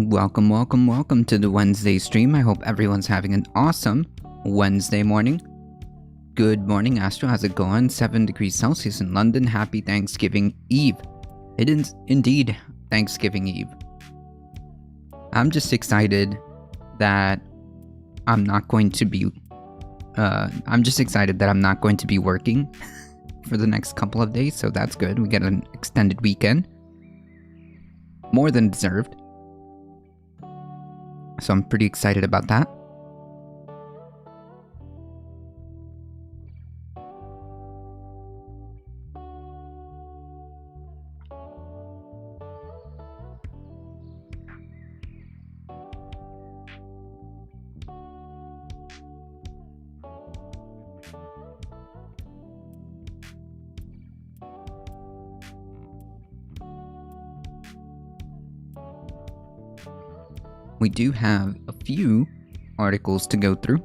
Welcome to the Wednesday stream. I hope everyone's having an awesome Wednesday morning. Good morning, Astro. How's it going? 7 degrees Celsius in London. Happy Thanksgiving Eve. It is indeed Thanksgiving Eve. I'm just excited that I'm not going to be working for the next couple of days, so that's good. We get an extended weekend. More than deserved. So I'm pretty excited about that. We do have a few articles to go through.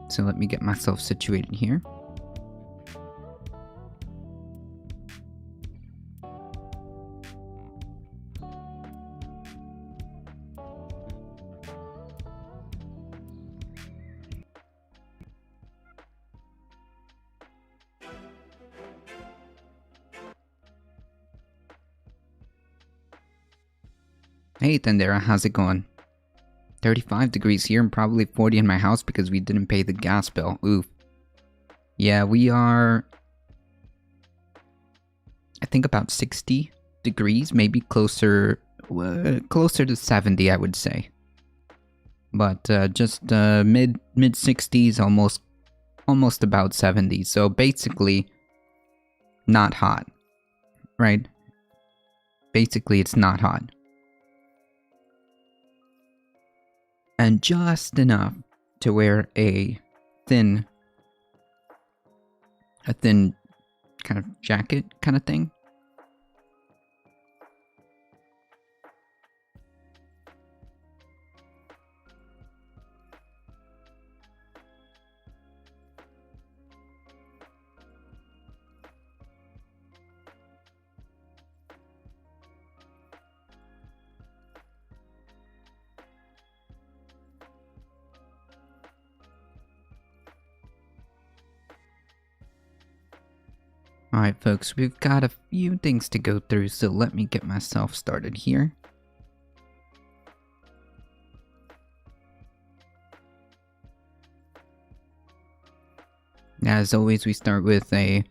So let me get myself situated here. Hey Thandera, how's it going? 35 degrees here and probably 40 in my house because we didn't pay the gas bill. Oof. Yeah, we are, I think about 60 degrees, maybe closer to 70, I would say. But just mid 60s, almost about 70. So basically not hot, right? Basically it's not hot. And just enough to wear a thin kind of jacket kind of thing. Alright folks, we've got a few things to go through, so let me get myself started here. As always, we start with a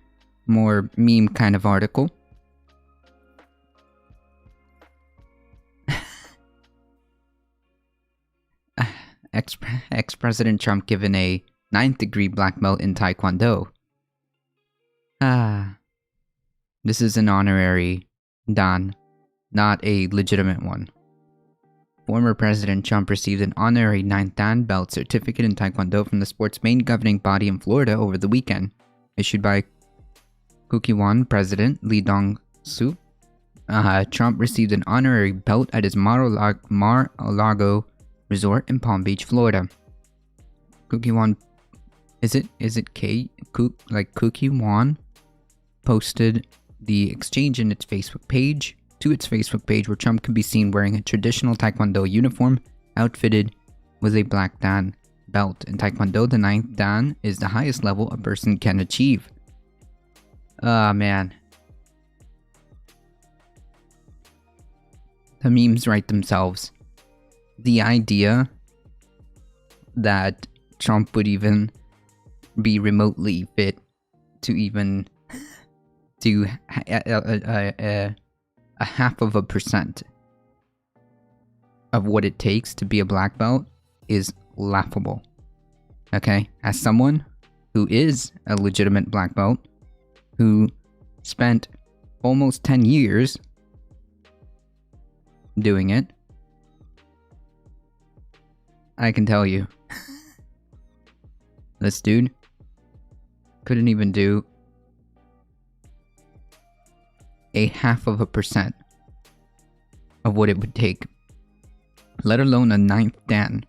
more meme kind of article. Ex-President Trump given a 9th degree black belt in Taekwondo. This is an honorary Dan, not a legitimate one. Former President Trump received an honorary 9th Dan belt certificate in Taekwondo from the sport's main governing body in Florida over the weekend, issued by Kukkiwon President Lee Dong-soo. Trump received an honorary belt at his Mar-a-Lago resort in Palm Beach, Florida. Kukkiwon, is it Kukkiwon posted the exchange in its Facebook page, where Trump can be seen wearing a traditional Taekwondo uniform, outfitted with a black Dan belt. In Taekwondo, the 9th Dan is the highest level a person can achieve. Man. The memes write themselves. The idea that Trump would even be remotely fit to even do a 0.5% of what it takes to be a black belt is laughable. Okay? As someone who is a legitimate black belt, who spent almost 10 years doing it, I can tell you, this dude couldn't even do a 0.5% of what it would take, let alone a ninth dan.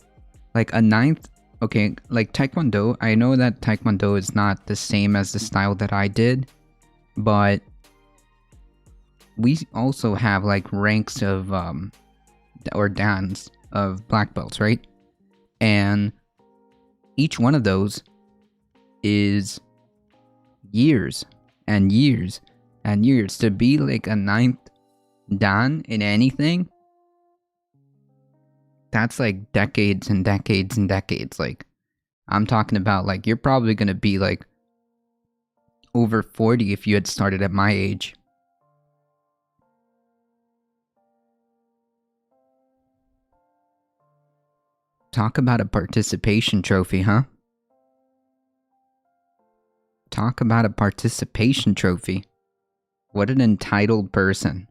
Like a ninth, okay, like Taekwondo, I know that Taekwondo is not the same as the style that I did, but we also have like ranks of, or dans of black belts, right? And each one of those is years and years and years. To be like a ninth dan in anything, that's like decades and decades and decades. Like, I'm talking about, like, you're probably gonna be like over 40 if you had started at my age. Talk about a participation trophy, huh? Talk about a participation trophy. What an entitled person.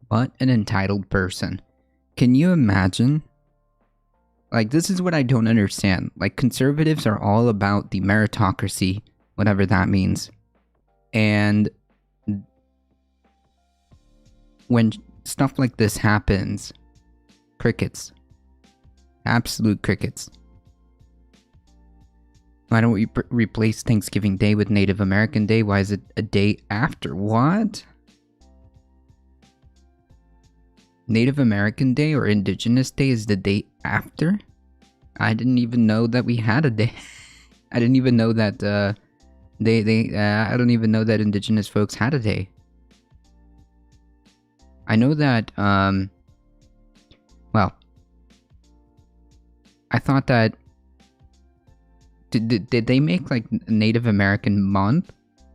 What an entitled person. Can you imagine? Like, this is what I don't understand. Like, conservatives are all about the meritocracy, whatever that means. And when stuff like this happens, crickets. Absolute crickets. Why don't we replace Thanksgiving Day with Native American Day? Why is it a day after? What? Native American Day or Indigenous Day is the day after? I didn't even know that we had a day. I didn't even know that I don't even know that Indigenous folks had a day. I know that well, I thought that did they make like Native American month,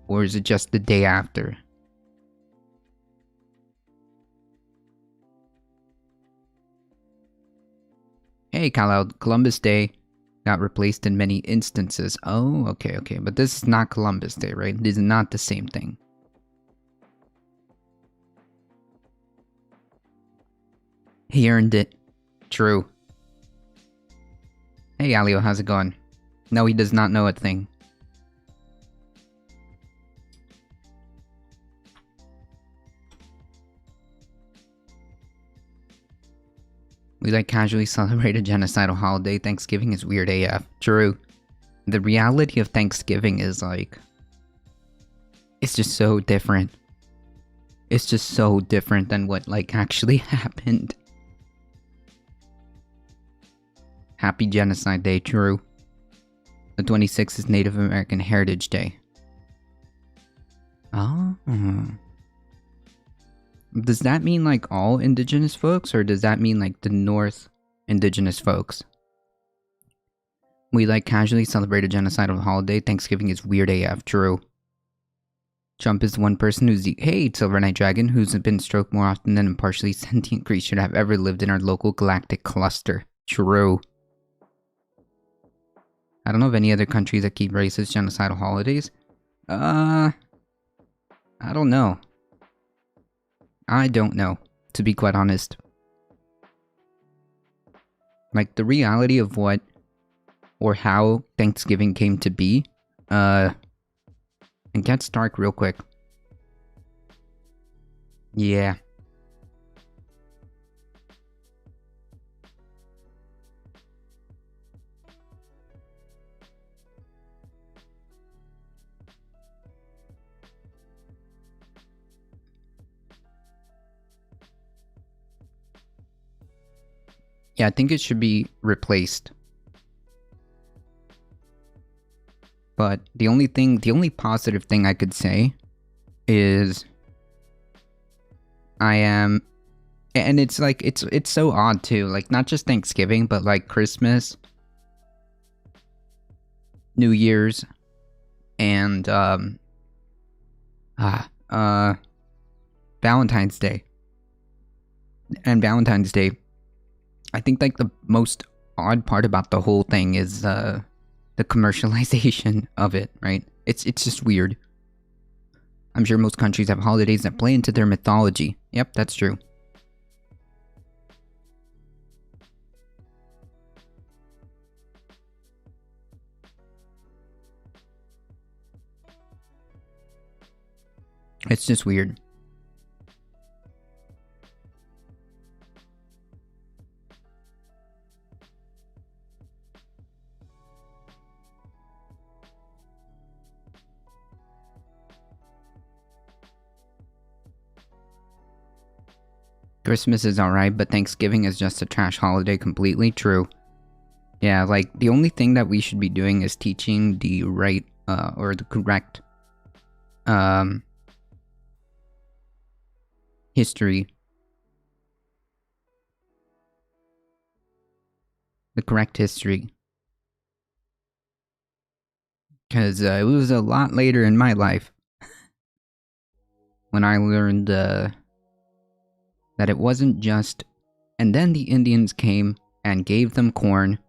or is it just the day after? Hey, Kal-El, Columbus Day got replaced in many instances. Oh, okay. But this is not Columbus Day, right? This is not the same thing. He earned it. True. Hey, Alio, how's it going? No, he does not know a thing. We like casually celebrate a genocidal holiday. Thanksgiving is weird AF. True. The reality of Thanksgiving is like, it's just so different. It's just so different than what like actually happened. Happy Genocide Day, true. The 26th is Native American Heritage Day. Oh. Does that mean like all indigenous folks, or does that mean like the North indigenous folks? We like casually celebrate a genocidal holiday. Thanksgiving is weird AF, true. Trump is the one person who's the Silver Night Dragon, who's been stroked more often than a partially sentient creature to have ever lived in our local galactic cluster. True. I don't know of any other countries that keep racist genocidal holidays. I don't know. I don't know, to be quite honest. Like, the reality of what or how Thanksgiving came to be, it gets dark real quick. Yeah. Yeah, I think it should be replaced. But the only positive thing I could say is and it's like, it's so odd too, like not just Thanksgiving, but like Christmas, New Year's, and Valentine's Day. And Valentine's Day, I think like the most odd part about the whole thing is the commercialization of it, right? It's just weird. I'm sure most countries have holidays that play into their mythology. Yep, that's true. It's just weird. Christmas is alright, but Thanksgiving is just a trash holiday completely. True. Yeah, like, the only thing that we should be doing is teaching the right, or the correct, history. The correct history. Because it was a lot later in my life when I learned that it wasn't just. And then the Indians came and gave them corn,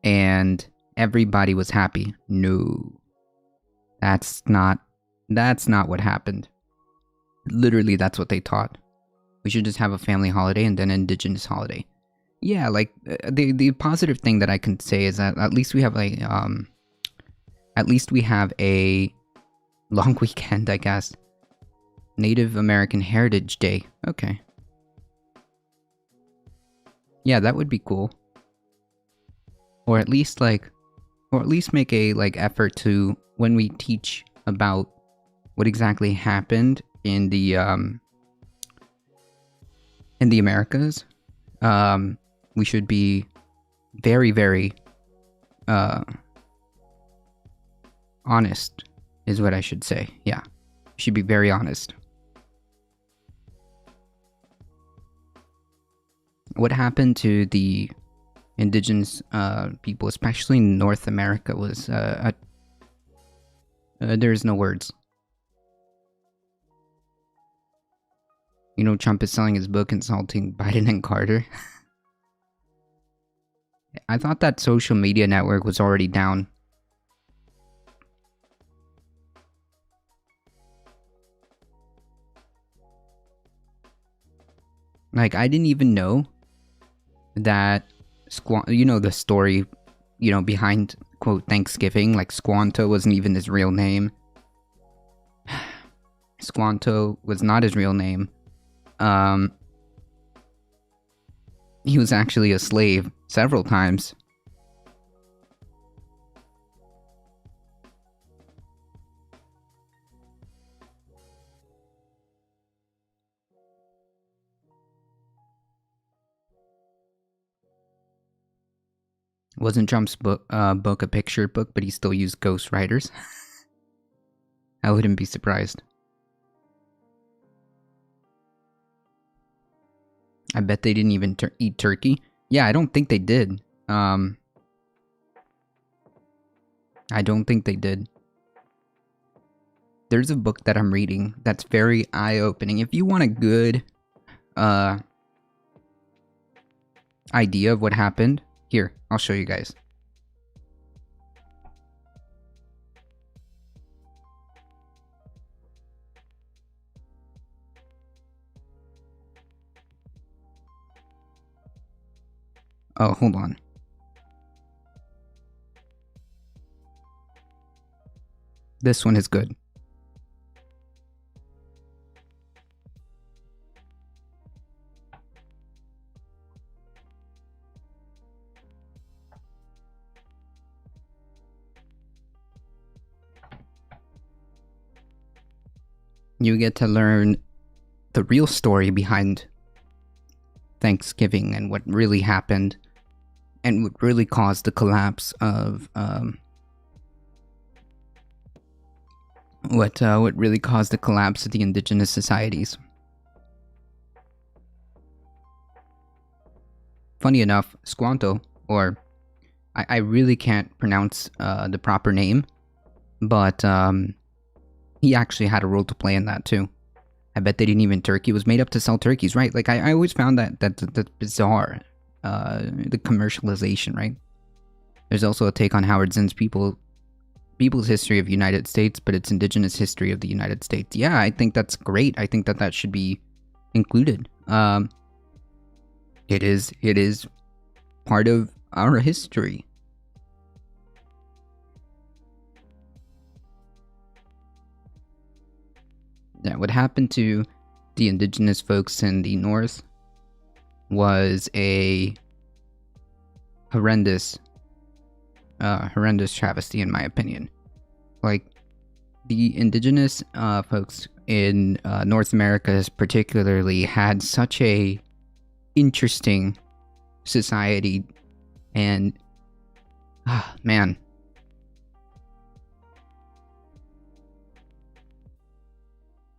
and everybody was happy. No. That's not what happened. Literally, that's what they taught. We should just have a family holiday and then an indigenous holiday. Yeah, like, the positive thing that I can say is that at least we have a long weekend, I guess. Native American Heritage Day. Okay. Yeah, that would be cool. Or at least make a effort to, when we teach about what exactly happened in the Americas, we should be very, very honest, is what I should say. Yeah. We should be very honest. What happened to the indigenous people, especially in North America, was there's no words. You know, Trump is selling his book insulting Biden and Carter. I thought that social media network was already down. Like, I didn't even know that the story, behind, quote, Thanksgiving. Like, Squanto wasn't even his real name. Squanto was not his real name. He was actually a slave several times. Wasn't Trump's book a picture book, but he still used ghostwriters? I wouldn't be surprised. I bet they didn't even eat turkey. Yeah, I don't think they did. I don't think they did. There's a book that I'm reading that's very eye-opening. If you want a good idea of what happened, here, I'll show you guys. Oh, hold on. This one is good. You get to learn the real story behind Thanksgiving and what really happened and what really caused the collapse of what really caused the collapse of the indigenous societies. Funny enough, Squanto, or I really can't pronounce the proper name, but he actually had a role to play in that too. I bet they didn't even turkey. It was made up to sell turkeys, right? Like, I always found that bizarre. The commercialization, right? There's also a take on Howard Zinn's People's History of the United States, but it's Indigenous History of the United States. Yeah, I think that's great. I think that should be included. It is part of our history. Yeah, what happened to the indigenous folks in the north was a horrendous travesty, in my opinion. Like, the indigenous folks in North America particularly had such a interesting society, and man,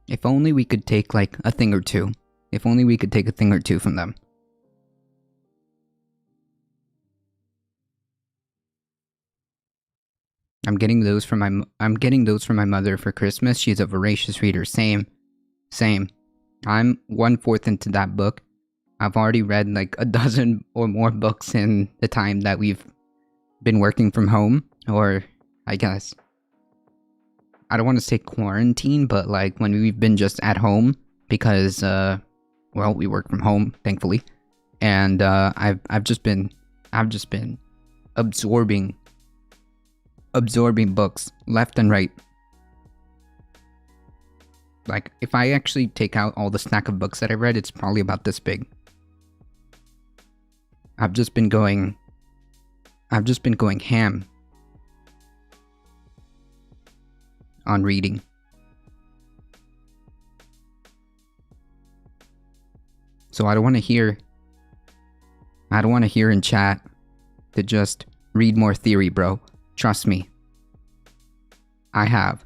if only we could take like a thing or two. If only we could take a thing or two from them. I'm getting those from my mother for Christmas. She's a voracious reader. Same. I'm 1/4 into that book. I've already read like a dozen or more books in the time that we've been working from home, or I guess I don't want to say quarantine, but like when we've been just at home because well, we work from home, thankfully. And I've just been absorbing books left and right. Like, if I actually take out all the stack of books that I've read, it's probably about this big. I've just been going ham on reading. So I don't want to hear in chat to just read more theory, bro. Trust me. I have.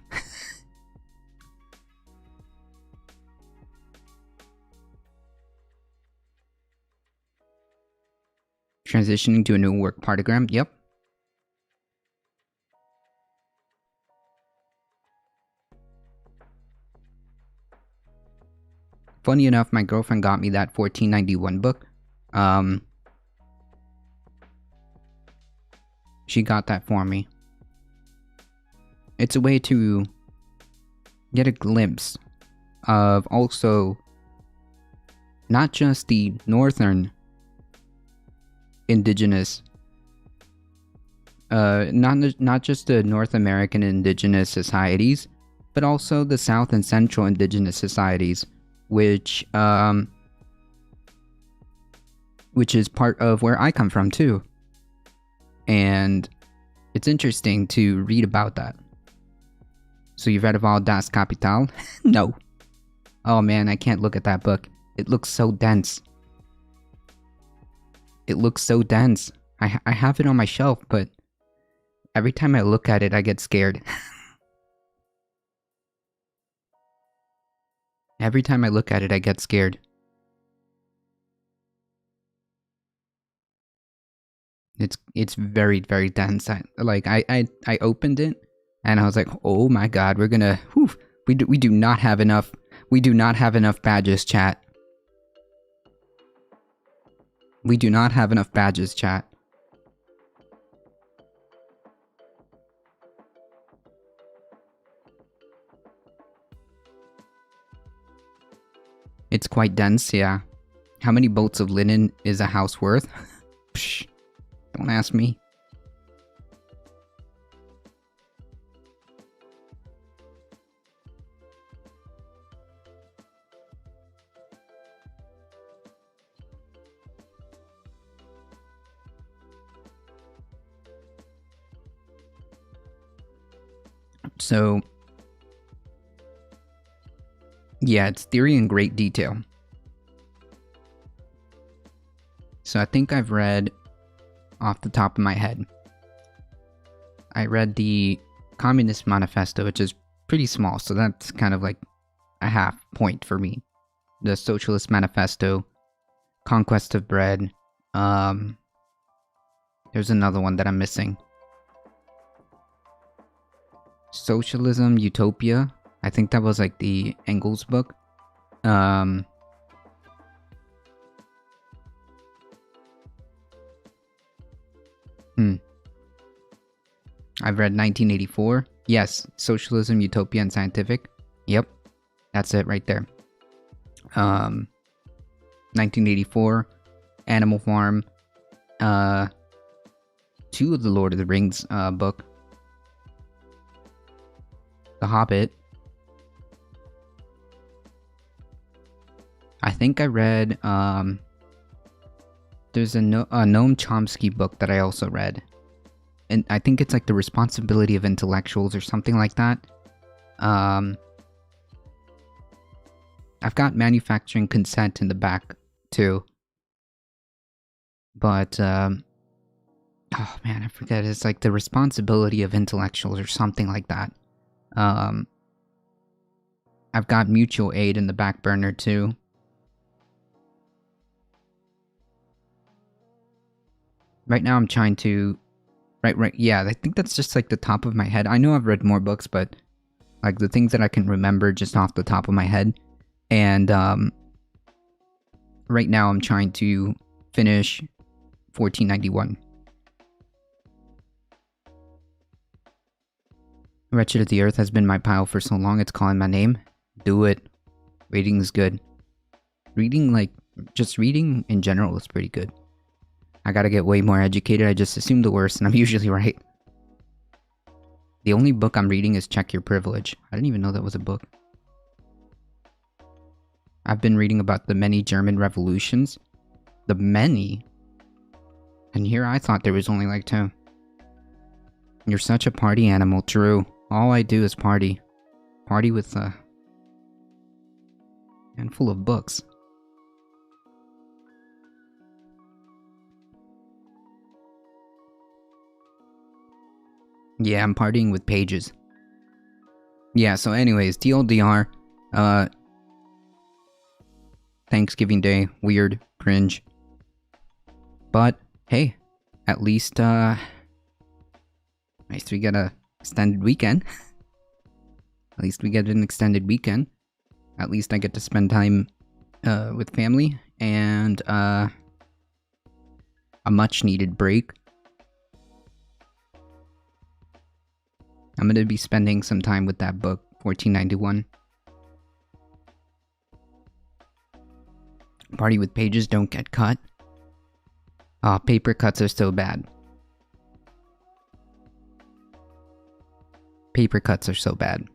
Transitioning to a new work partogram. Yep. Funny enough, my girlfriend got me that 1491 book. She got that for me. It's a way to get a glimpse of also not just the northern indigenous, not just the North American indigenous societies, but also the South and Central indigenous societies, which is part of where I come from too. And it's interesting to read about that. So you've read about Das Kapital? No. Oh man, I can't look at that book. It looks so dense. I have it on my shelf, but every time I look at it, I get scared. Every time I look at it, I get scared. It's very, very dense. I opened it and I was like, oh my god, we're gonna. Whew, we do not have enough. We do not have enough badges, chat. We do not have enough badges, chat. It's quite dense, yeah. How many bolts of linen is a house worth? Psh, don't ask me. So, yeah, it's theory in great detail. So I think I've read, off the top of my head, I read the Communist Manifesto, which is pretty small, so that's kind of like a half point for me. The Socialist Manifesto, Conquest of Bread, there's another one that I'm missing. Socialism Utopia. I think that was like the Engels book. I've read 1984. Yes, Socialism, Utopia, and Scientific. Yep, that's it right there. 1984, Animal Farm. 2 of the Lord of the Rings book. The Hobbit. I think I read, there's a Noam Chomsky book that I also read. And I think it's like The Responsibility of Intellectuals or something like that. I've got Manufacturing Consent in the back, too. But, oh man, I forget. It's like The Responsibility of Intellectuals or something like that. I've got Mutual Aid in the back burner, too. Right now I'm trying to... Right, yeah, I think that's just like the top of my head. I know I've read more books, but like the things that I can remember just off the top of my head. And right now I'm trying to finish 1491. Wretched of the Earth has been my pile for so long, it's calling my name. Do it. Reading is good. Reading, like, just reading in general is pretty good. I gotta get way more educated, I just assume the worst and I'm usually right. The only book I'm reading is Check Your Privilege. I didn't even know that was a book. I've been reading about the many German revolutions. The many? And here I thought there was only like 2. You're such a party animal, true. All I do is party. Party with a handful of books. Yeah, I'm partying with pages. Yeah, so anyways, TLDR, Thanksgiving Day, weird, cringe. But, hey, at least we get a extended weekend. At least we get an extended weekend. At least I get to spend time with family and a much needed break. I'm gonna be spending some time with that book, 1491. Party with pages don't get cut. Aw, paper cuts are so bad. Paper cuts are so bad.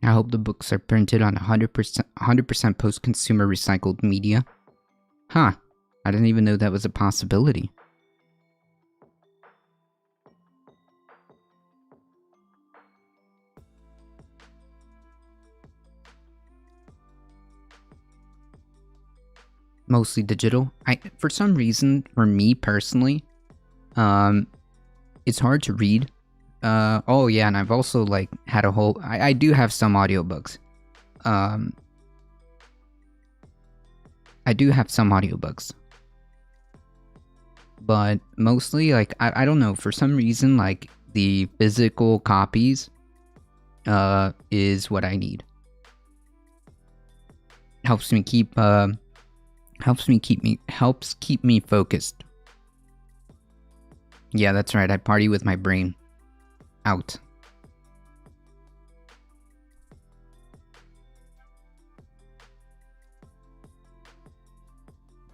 I hope the books are printed on 100% post-consumer recycled media. Huh, I didn't even know that was a possibility. Mostly digital. For some reason, for me personally, it's hard to read. Oh yeah, and I've also like had a whole. I do have some audiobooks. I do have some audiobooks, but mostly like I don't know. For some reason, like the physical copies, is what I need. Helps keep me focused. Yeah, that's right. I party with my brain out.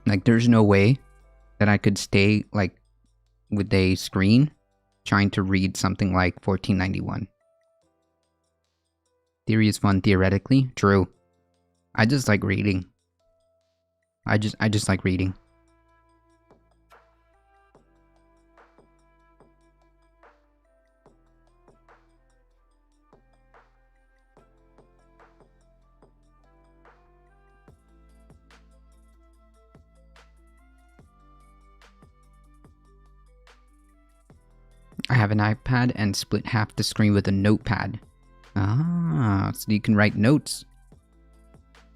Like, there's no way that I could stay, like, with a screen trying to read something like 1491. Theory is fun theoretically. True. I just like reading. I just like reading. I have an iPad and split half the screen with a notepad. Ah, so you can write notes.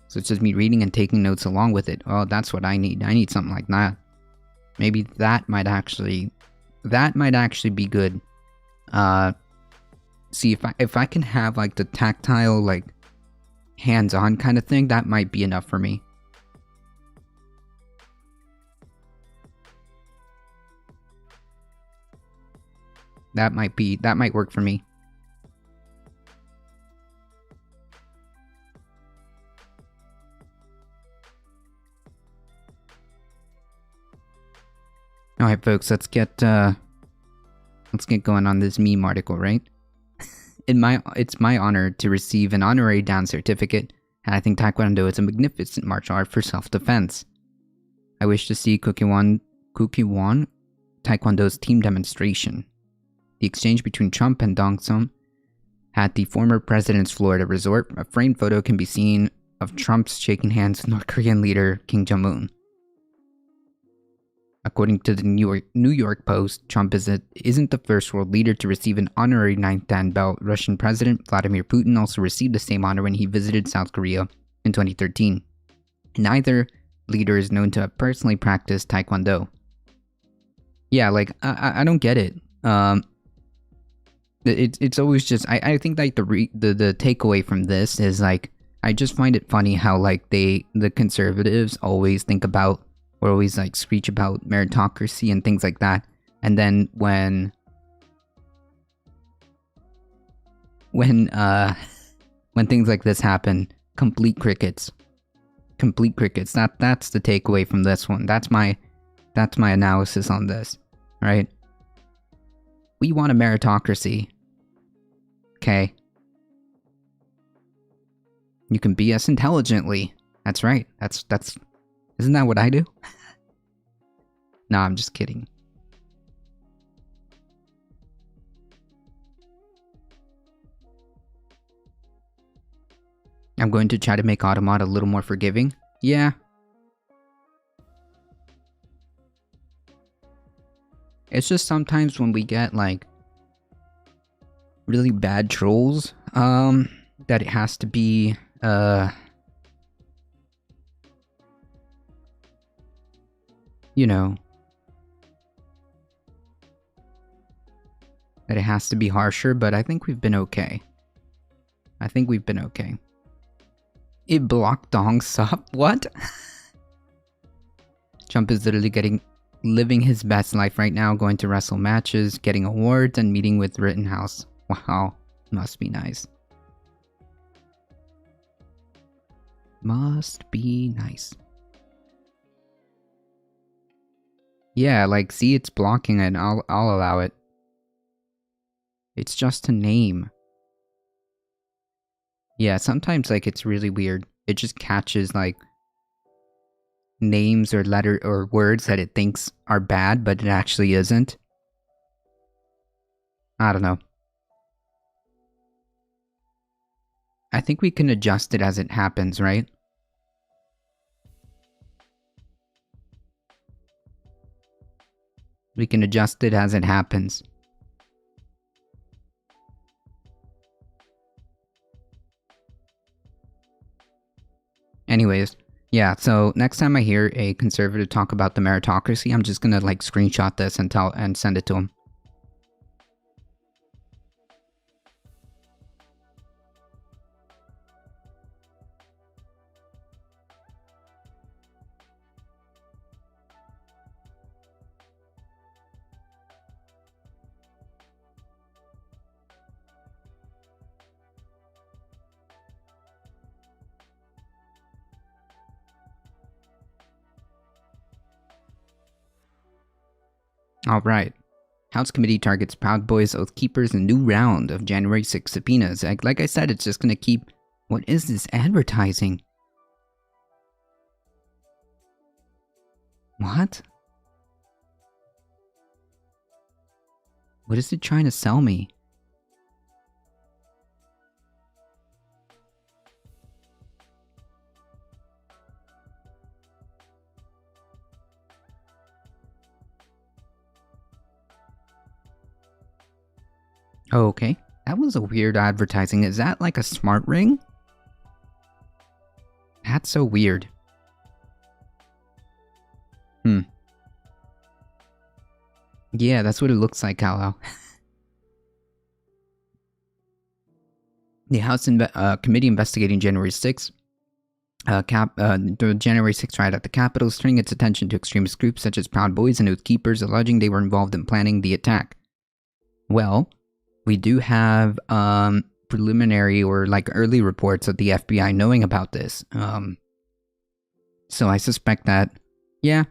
So it's just me reading and taking notes along with it. Oh, that's what I need. I need something like that. Maybe that might actually be good. See if I can have like the tactile, like hands-on kind of thing, that might be enough for me. That might work for me. Alright folks, let's get going on this meme article, right? It's my honor to receive an honorary Dan certificate, and I think Taekwondo is a magnificent martial art for self-defense. I wish to see Kukkiwon Taekwondo's team demonstration. The exchange between Trump and Dong Sum at the former president's Florida resort. A framed photo can be seen of Trump shaking hands with North Korean leader Kim Jong-un. According to the New York Post, Trump isn't the first world leader to receive an honorary 9th Dan belt. Russian President Vladimir Putin also received the same honor when he visited South Korea in 2013. Neither leader is known to have personally practiced Taekwondo. Yeah, like, I don't get it. It's always just, I think like the takeaway from this is like, I just find it funny how like the conservatives always think about, or always like screech about meritocracy and things like that, and then when things like this happen, complete crickets. That's the takeaway from this one. That's my analysis on this, right? We want a meritocracy. Okay. You can BS intelligently. That's right. That's isn't that what I do? Nah, I'm just kidding. I'm going to try to make Automod a little more forgiving. Yeah. It's just sometimes when we get like really bad trolls, that it has to be you know, that it has to be harsher, but I think we've been okay. It blocked Dong Sup? What? Trump is literally living his best life right now, going to wrestle matches, getting awards, and meeting with Rittenhouse. Wow, must be nice. Must be nice. Yeah, like, see, it's blocking it. I'll allow it. It's just a name. Yeah, sometimes, like, it's really weird. It just catches, like, names or letter or words that it thinks are bad, but it actually isn't. I don't know. I think we can adjust it as it happens, right? We can adjust it as it happens. Anyways, yeah, so next time I hear a conservative talk about the meritocracy, I'm just gonna like screenshot this and send it to him. Alright. House Committee targets Proud Boys Oath Keepers in new round of January 6 subpoenas. Like I said, it's just gonna keep... What is this advertising? What? What is it trying to sell me? Oh, okay. That was a weird advertising. Is that like a smart ring? That's so weird. Yeah, that's what it looks like, Hello. The House Committee investigating January 6th. The January 6th riot at the Capitol is turning its attention to extremist groups such as Proud Boys and Oath Keepers, alleging they were involved in planning the attack. Well, we do have preliminary or like early reports of the FBI knowing about this. So I suspect that, yeah.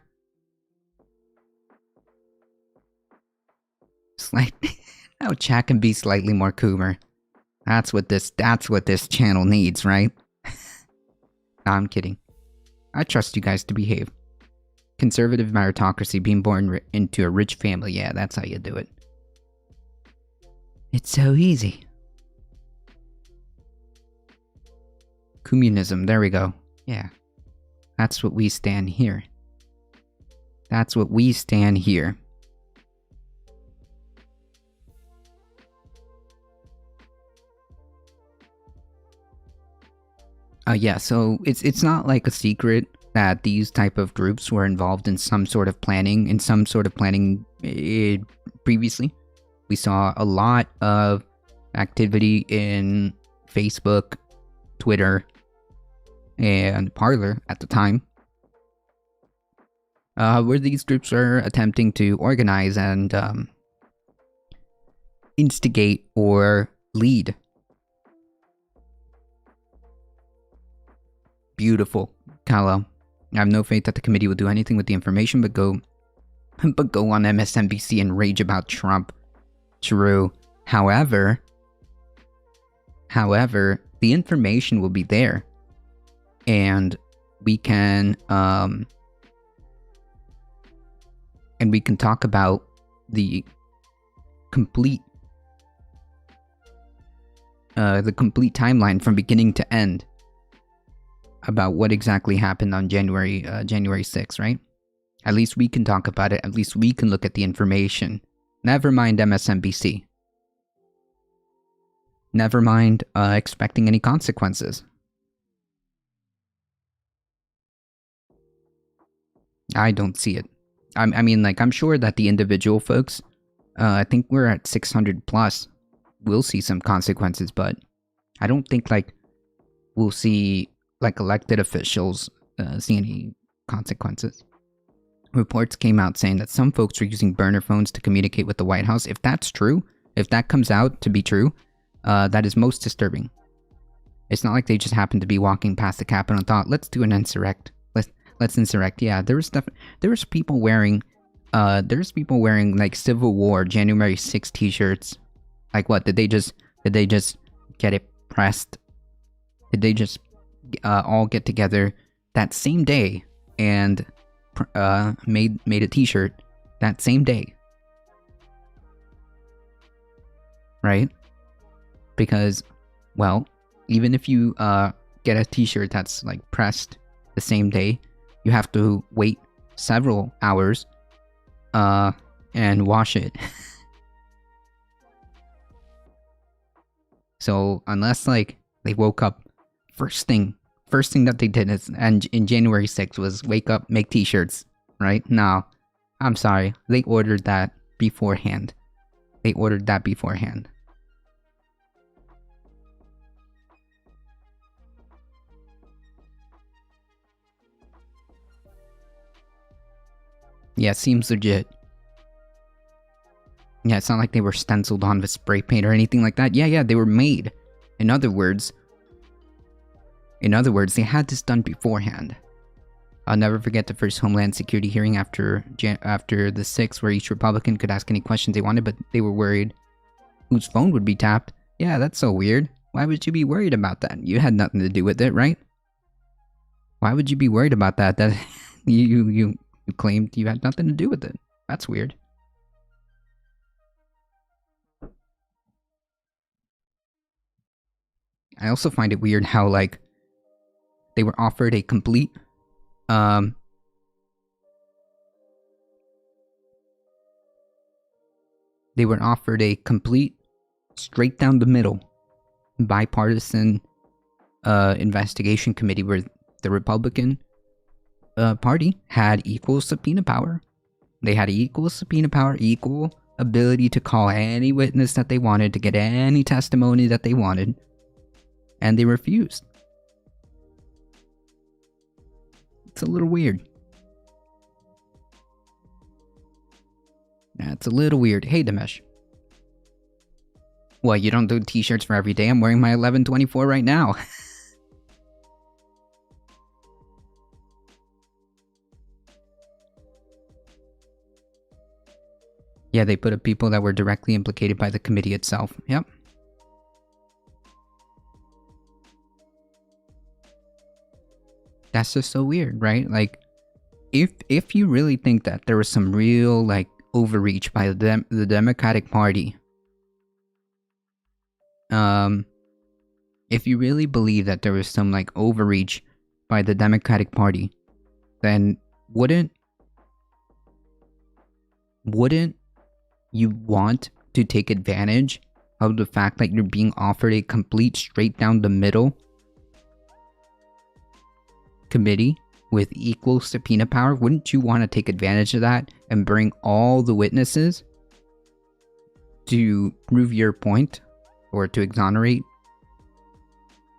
Slightly. Now chat can be slightly more coomer. That's what this channel needs, right? Nah, I'm kidding. I trust you guys to behave. Conservative meritocracy, being born into a rich family, yeah, that's how you do it. It's so easy. Communism, there we go. Yeah. That's what we stand here. That's what we stand here. Yeah, so it's not like a secret that these type of groups were involved in some sort of planning, previously. We saw a lot of activity in Facebook, Twitter, and Parler at the time, where these groups are attempting to organize and instigate or lead. Beautiful, Kalo. I have no faith that the committee will do anything with the information but go on MSNBC and rage about Trump. True. However, the information will be there. And we can talk about the complete timeline from beginning to end about what exactly happened on January 6th, right? At least we can talk about it. At least we can look at the information. Never mind MSNBC. Never mind expecting any consequences. I don't see it. I mean, like, I'm sure that the individual folks, I think we're at 600 plus, will see some consequences, but I don't think, like, we'll see, like, elected officials see any consequences. Reports came out saying that some folks were using burner phones to communicate with the White House. If that's true, if that comes out to be true, that is most disturbing. It's not like they just happened to be walking past the Capitol and thought, let's do an insurrect. Let's insurrect. Yeah, there was people wearing like Civil War January 6th t-shirts. Like, what, did they just get it pressed? Did they just all get together that same day and made a t-shirt that same day? Right? Because, well, even if you get a t-shirt that's like pressed the same day, you have to wait several hours and wash it. So unless, like, they woke up, first thing that they did is, and in January 6th was wake up, make t-shirts, right? No, I'm sorry, they ordered that beforehand. Yeah, seems legit. Yeah, it's not like they were stenciled on with spray paint or anything like that. Yeah, they were made. In other words, they had this done beforehand. I'll never forget the first Homeland Security hearing after the 6th, where each Republican could ask any questions they wanted, but they were worried whose phone would be tapped. Yeah, that's so weird. Why would you be worried about that? You had nothing to do with it, right? Why would you be worried about that? That you claimed you had nothing to do with it. That's weird. I also find it weird how, like, they were offered a complete straight down the middle bipartisan investigation committee where the Republican party had equal subpoena power. They had equal subpoena power, equal ability to call any witness that they wanted, to get any testimony that they wanted, and they refused. It's a little weird. That's a little weird. Hey, Dimesh. What, you don't do t-shirts for every day? I'm wearing my 1124 right now. Yeah, they put up people that were directly implicated by the committee itself. Yep. That's just so weird, right? Like, if you really think that there was some real like overreach by the Democratic Party, if you really believe that there was some like overreach by the Democratic Party, then wouldn't you want to take advantage of the fact that you're being offered a complete straight down the middle committee with equal subpoena power? Wouldn't you want to take advantage of that and bring all the witnesses to prove your point or to exonerate?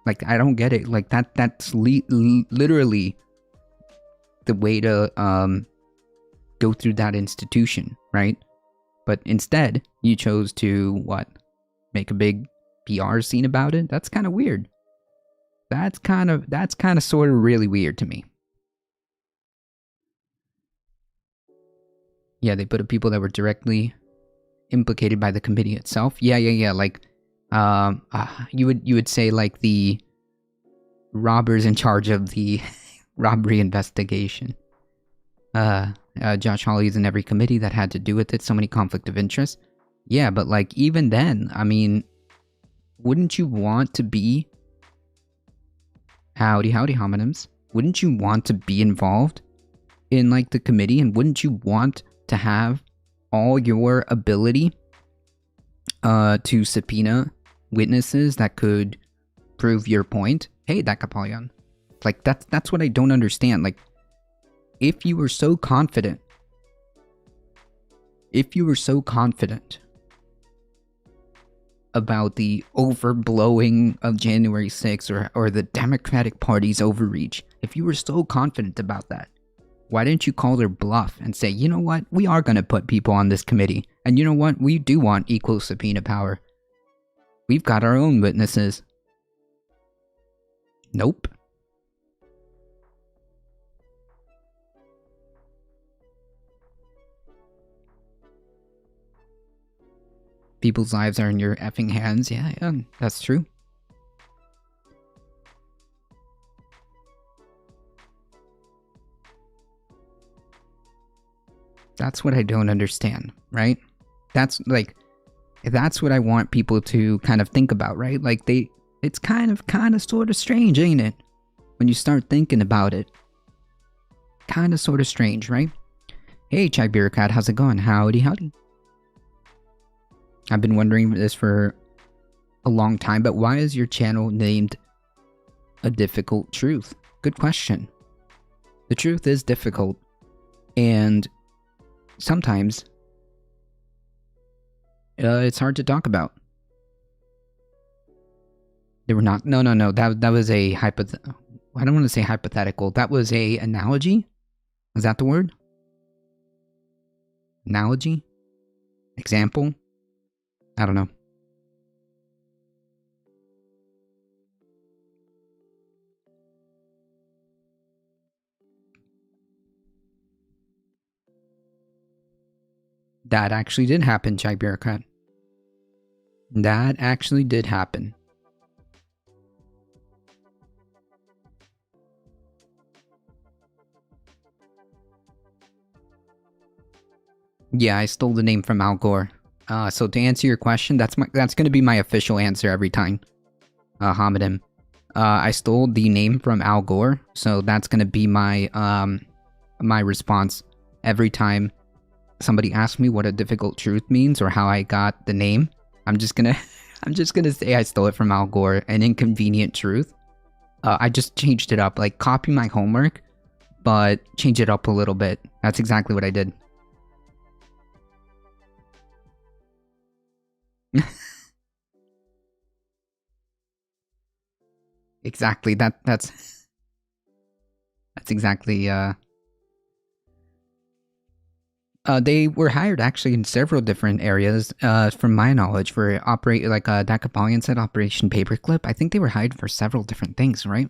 Like, I don't get it. Like, that's literally the way to go through that institution, right? But instead, you chose to, what? Make a big PR scene about it? That's kind of weird. That's kind of sort of really weird to me. Yeah, they put up people that were directly implicated by the committee itself. Yeah. Like, you would say like the robbers in charge of the robbery investigation. Josh Hawley's in every committee that had to do with it. So many conflict of interest. Yeah, but like even then, I mean, wouldn't you want to be howdy homonyms? Wouldn't you want to be involved in like the committee, and wouldn't you want to have all your ability to subpoena witnesses that could prove your point? Hey, Dakapolion. Like that's what I don't understand. Like, if you were so confident about the overblowing of January 6th or the Democratic Party's overreach, if you were so confident about that, why didn't you call their bluff and say, you know what, we are going to put people on this committee, and you know what, we do want equal subpoena power. We've got our own witnesses. Nope. People's lives are in your effing hands. Yeah, that's true. That's what I don't understand, right? That's what I want people to kind of think about, right? Like it's kind of sort of strange, ain't it? When you start thinking about it. Kind of sort of strange, right? Hey, Chai Bureaucrat, how's it going? Howdy. I've been wondering this for a long time, but why is your channel named A Difficult Truth? Good question. The truth is difficult, and sometimes it's hard to talk about. They were not. No. That was a I don't want to say hypothetical. That was a analogy. Is that the word? Analogy? Example? I don't know. That actually did happen, Chai Bureaucrat. That actually did happen. Yeah, I stole the name from Al Gore. So to answer your question, that's going to be my official answer every time. Hamadim. I stole the name from Al Gore, so that's going to be my my response every time somebody asks me what a difficult truth means or how I got the name. I'm just gonna say I stole it from Al Gore, an inconvenient truth. I just changed it up, like copy my homework, but change it up a little bit. That's exactly what I did. Exactly. That's exactly. They were hired actually in several different areas. From my knowledge, for operate like Dakapolion said, Operation Paperclip. I think they were hired for several different things, right?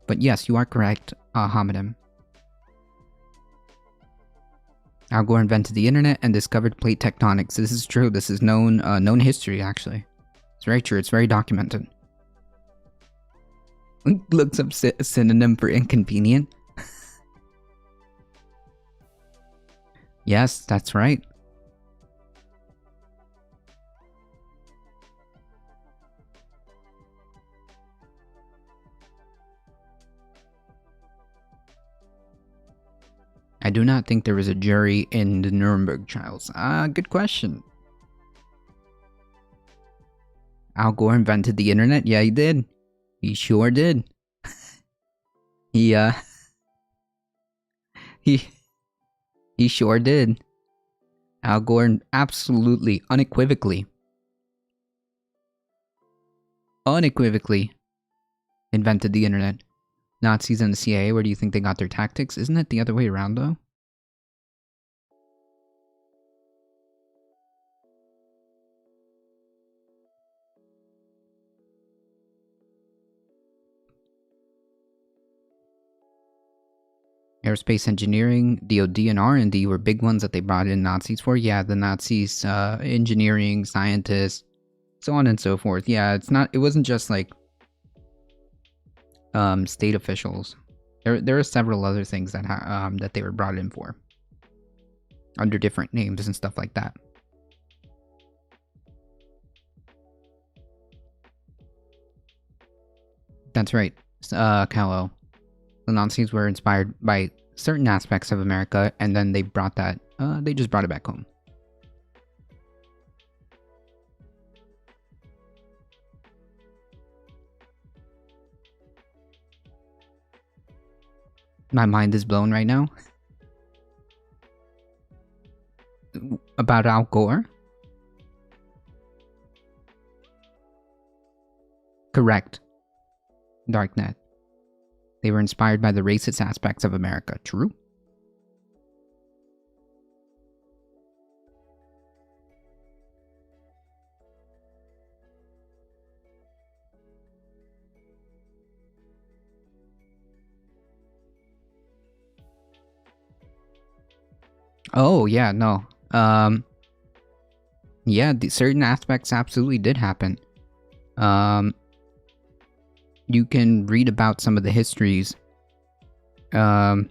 But yes, you are correct, Hamadim. Al Gore invented the internet and discovered plate tectonics. This is true. This is known history, actually. It's very true. It's very documented. Looks up a synonym for inconvenient. Yes, that's right. I do not think there was a jury in the Nuremberg trials. Good question. Al Gore invented the internet? Yeah, he did. He sure did. he sure did. Al Gore absolutely, unequivocally invented the internet. Nazis and the CIA, where do you think they got their tactics? Isn't it the other way around, though? Aerospace engineering, DoD, and R&D were big ones that they brought in Nazis for. Yeah, the Nazis, engineering, scientists, so on and so forth. Yeah, it wasn't just like state officials. There are several other things that that they were brought in for under different names and stuff like that. That's right, Kal-El. The Nazis were inspired by certain aspects of America, and then they brought that. They just brought it back home. My mind is blown right now. About Al Gore? Correct. Darknet. They were inspired by the racist aspects of America. True? Oh, yeah, no. Yeah, certain aspects absolutely did happen. You can read about some of the histories about,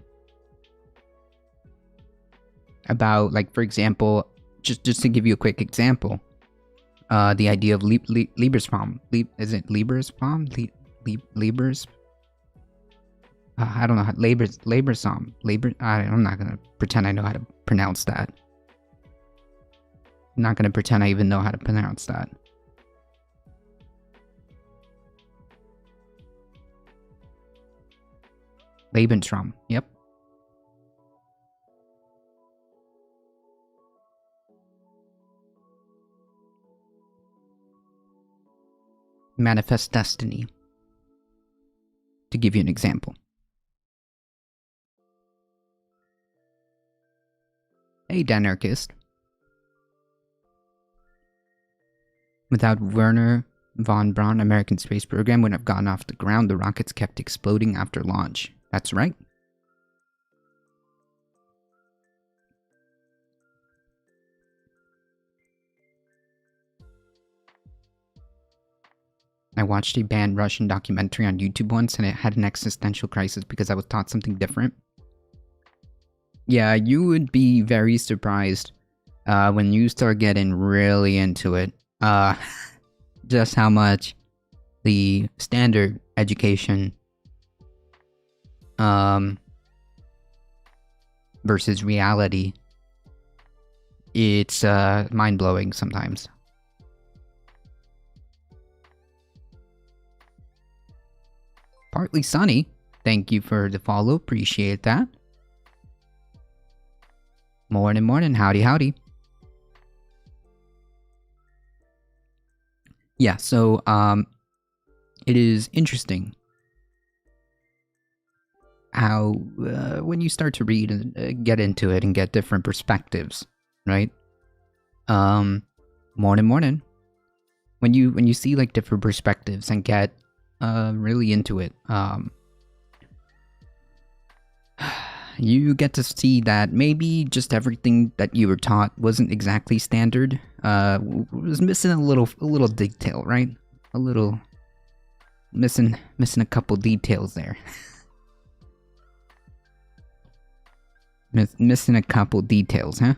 like, for example, just to give you a quick example, the idea of Liebersraum. Is it Liebersraum? Liebers? I don't know how. Liebersraum. I'm not gonna pretend I know how to pronounce that. I'm not gonna pretend I even know how to pronounce that. Lebensraum. Yep. Manifest Destiny. To give you an example. Hey, Danarchist. Without Werner von Braun, American space program wouldn't have gotten off the ground. The rockets kept exploding after launch. That's right. I watched a banned Russian documentary on YouTube once, and it had an existential crisis because I was taught something different. Yeah, you would be very surprised when you start getting really into it. Just how much the standard education versus reality, it's mind-blowing sometimes. Partly Sunny, thank you for the follow, appreciate that. Morning, howdy. Yeah, so it is interesting how when you start to read and get into it and get different perspectives, right? Morning. When you see like different perspectives and get you get to see that maybe just everything that you were taught wasn't exactly standard. Was missing a little detail, right? A little missing a couple details there. Missing a couple details, huh?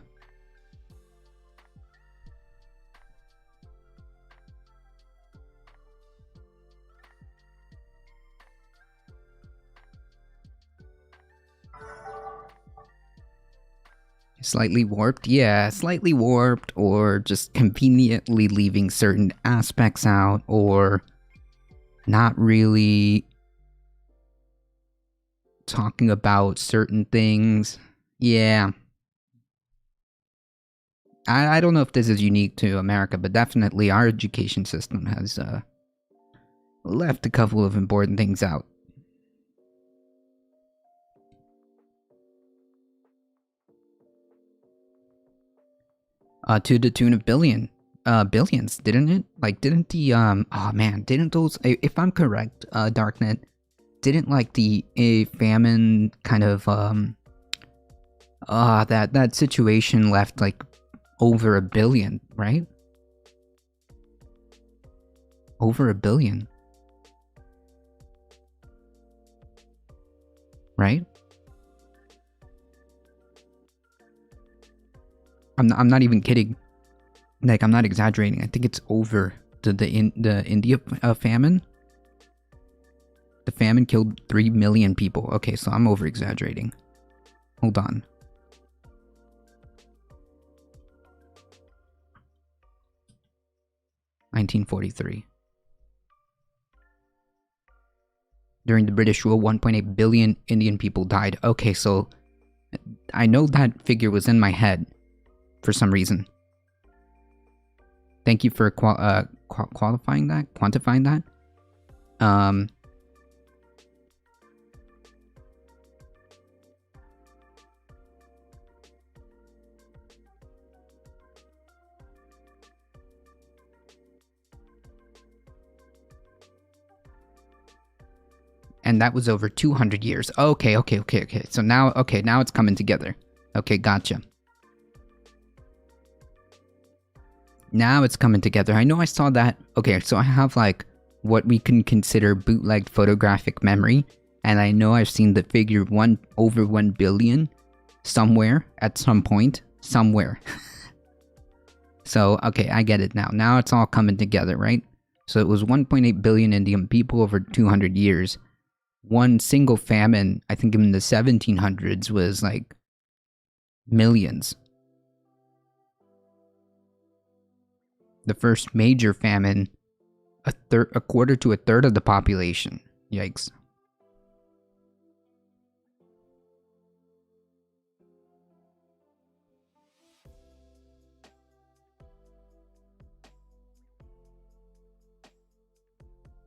Slightly warped? Yeah, slightly warped, or just conveniently leaving certain aspects out, or not really talking about certain things. Yeah. I don't know if this is unique to America, but definitely our education system has left a couple of important things out. To the tune of billions, didn't it? Like, didn't the, oh man, didn't those, if I'm correct, Darknet, didn't like the famine kind of, that situation left like over 1 billion, right? Over 1 billion. Right? I'm not even kidding. Like, I'm not exaggerating. I think it's over the India famine. The famine killed 3 million people. Okay, so I'm over exaggerating. Hold on. (1943). During the British rule, 1.8 billion Indian people died. Okay, so I know that figure was in my head for some reason. Thank you for quantifying that. And that was over 200 years. Okay. So now it's coming together. Okay, gotcha. Now it's coming together. I know I saw that. Okay, so I have like what we can consider bootlegged photographic memory, and I know I've seen the figure over 1 billion somewhere at some point somewhere. So okay, I get it now. Now it's all coming together, right? So it was 1.8 billion Indian people over 200 years. One single famine, I think in the 1700s, was like millions. The first major famine, a quarter to a third of the population. Yikes.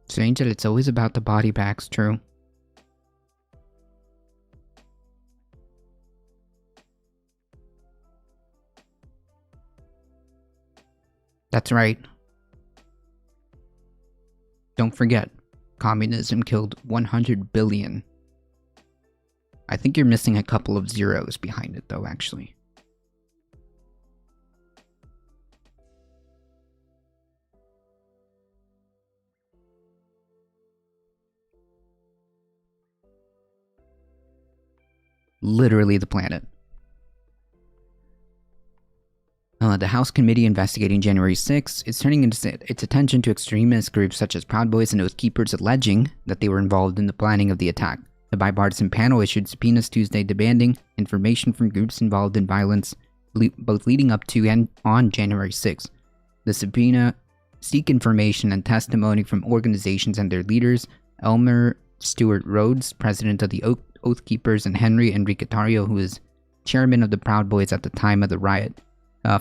Strange that it's always about the body bags, true. That's right. Don't forget, communism killed 100 billion. I think you're missing a couple of zeros behind it, though, actually. Literally the planet. The House Committee investigating January 6th is turning its attention to extremist groups such as Proud Boys and Oath Keepers, alleging that they were involved in the planning of the attack. The bipartisan panel issued subpoenas Tuesday demanding information from groups involved in violence, both leading up to and on January 6th. The subpoena seek information and testimony from organizations and their leaders. Elmer Stewart Rhodes, president of the Oath Keepers, and Henry Enriquetario, who was chairman of the Proud Boys at the time of the riot.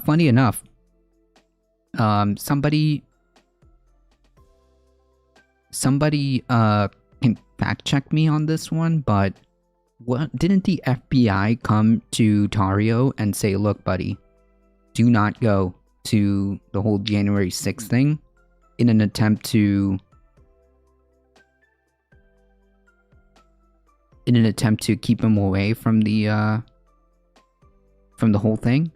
Funny enough, somebody can fact check me on this one, but didn't the FBI come to Tario and say, look, buddy, do not go to the whole January 6th thing in an attempt to in an attempt to keep him away from the whole thing.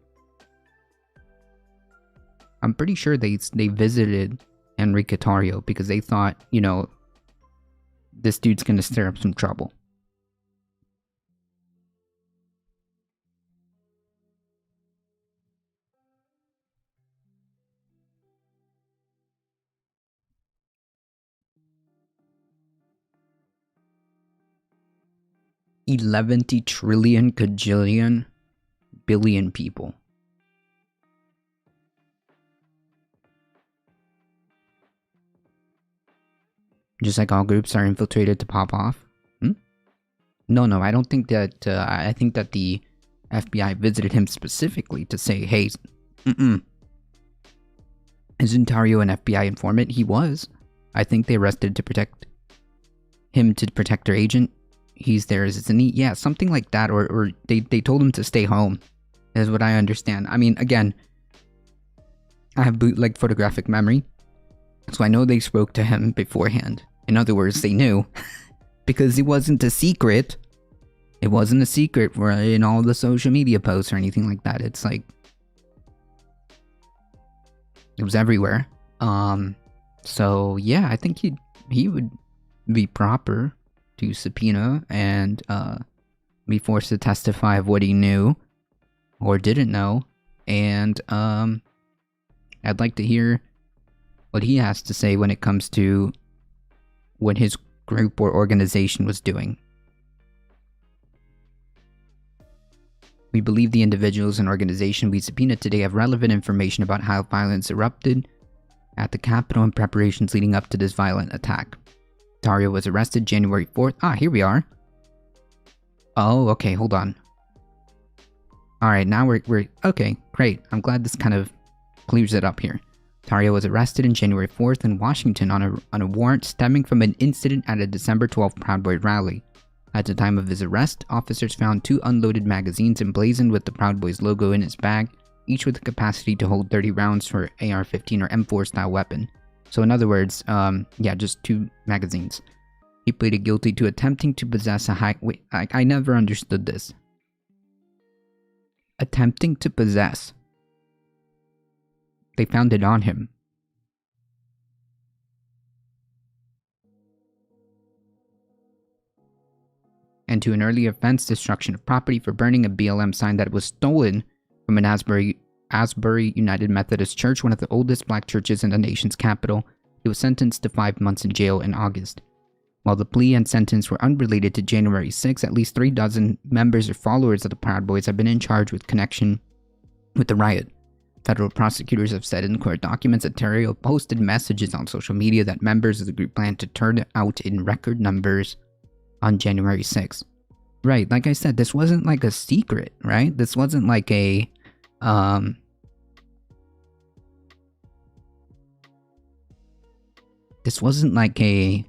I'm pretty sure they visited Enrique Tarrio because they thought, you know, this dude's gonna stir up some trouble. $11 trillion cajillion billion people. Just like all groups are infiltrated to pop off? No, I don't think that, I think that the FBI visited him specifically to say, hey, isn't Tarrio an FBI informant? He was. I think they arrested to protect him, to protect their agent. He's theirs, isn't he? Yeah, something like that, or they told him to stay home, is what I understand. I mean, again, I have bootleg photographic memory, so I know they spoke to him beforehand. In other words, they knew, because it wasn't a secret. It wasn't a secret in all the social media posts or anything like that. It's like, it was everywhere. So yeah, I think he would be proper to subpoena and be forced to testify of what he knew or didn't know. And I'd like to hear what he has to say when it comes to what his group or organization was doing. We believe the individuals and organization we subpoenaed today have relevant information about how violence erupted at the Capitol and preparations leading up to this violent attack. Tarrio was arrested January 4th. Ah, here we are. Oh, okay, hold on. Alright, now we're... Okay, great. I'm glad this kind of clears it up here. Tarrio was arrested on January 4th in Washington on a warrant stemming from an incident at a December 12th Proud Boy rally. At the time of his arrest, officers found 2 unloaded magazines emblazoned with the Proud Boys logo in his bag, each with the capacity to hold 30 rounds for AR-15 or M4 style weapon. So in other words, yeah, just 2 magazines. He pleaded guilty to attempting to possess a high... Wait, I never understood this. Attempting to possess. They found it on him. And to an early offense, destruction of property, for burning a BLM sign that was stolen from an Asbury United Methodist Church, one of the oldest black churches in the nation's capital. He was sentenced to 5 months in jail in August. While the plea and sentence were unrelated to January 6, at least 3 dozen members or followers of the Proud Boys have been in charge with connection with the riot. Federal prosecutors have said in court documents that Tarrio posted messages on social media that members of the group planned to turn out in record numbers on January 6th. Right, like I said, this wasn't like a secret, right? This wasn't like a, this wasn't like a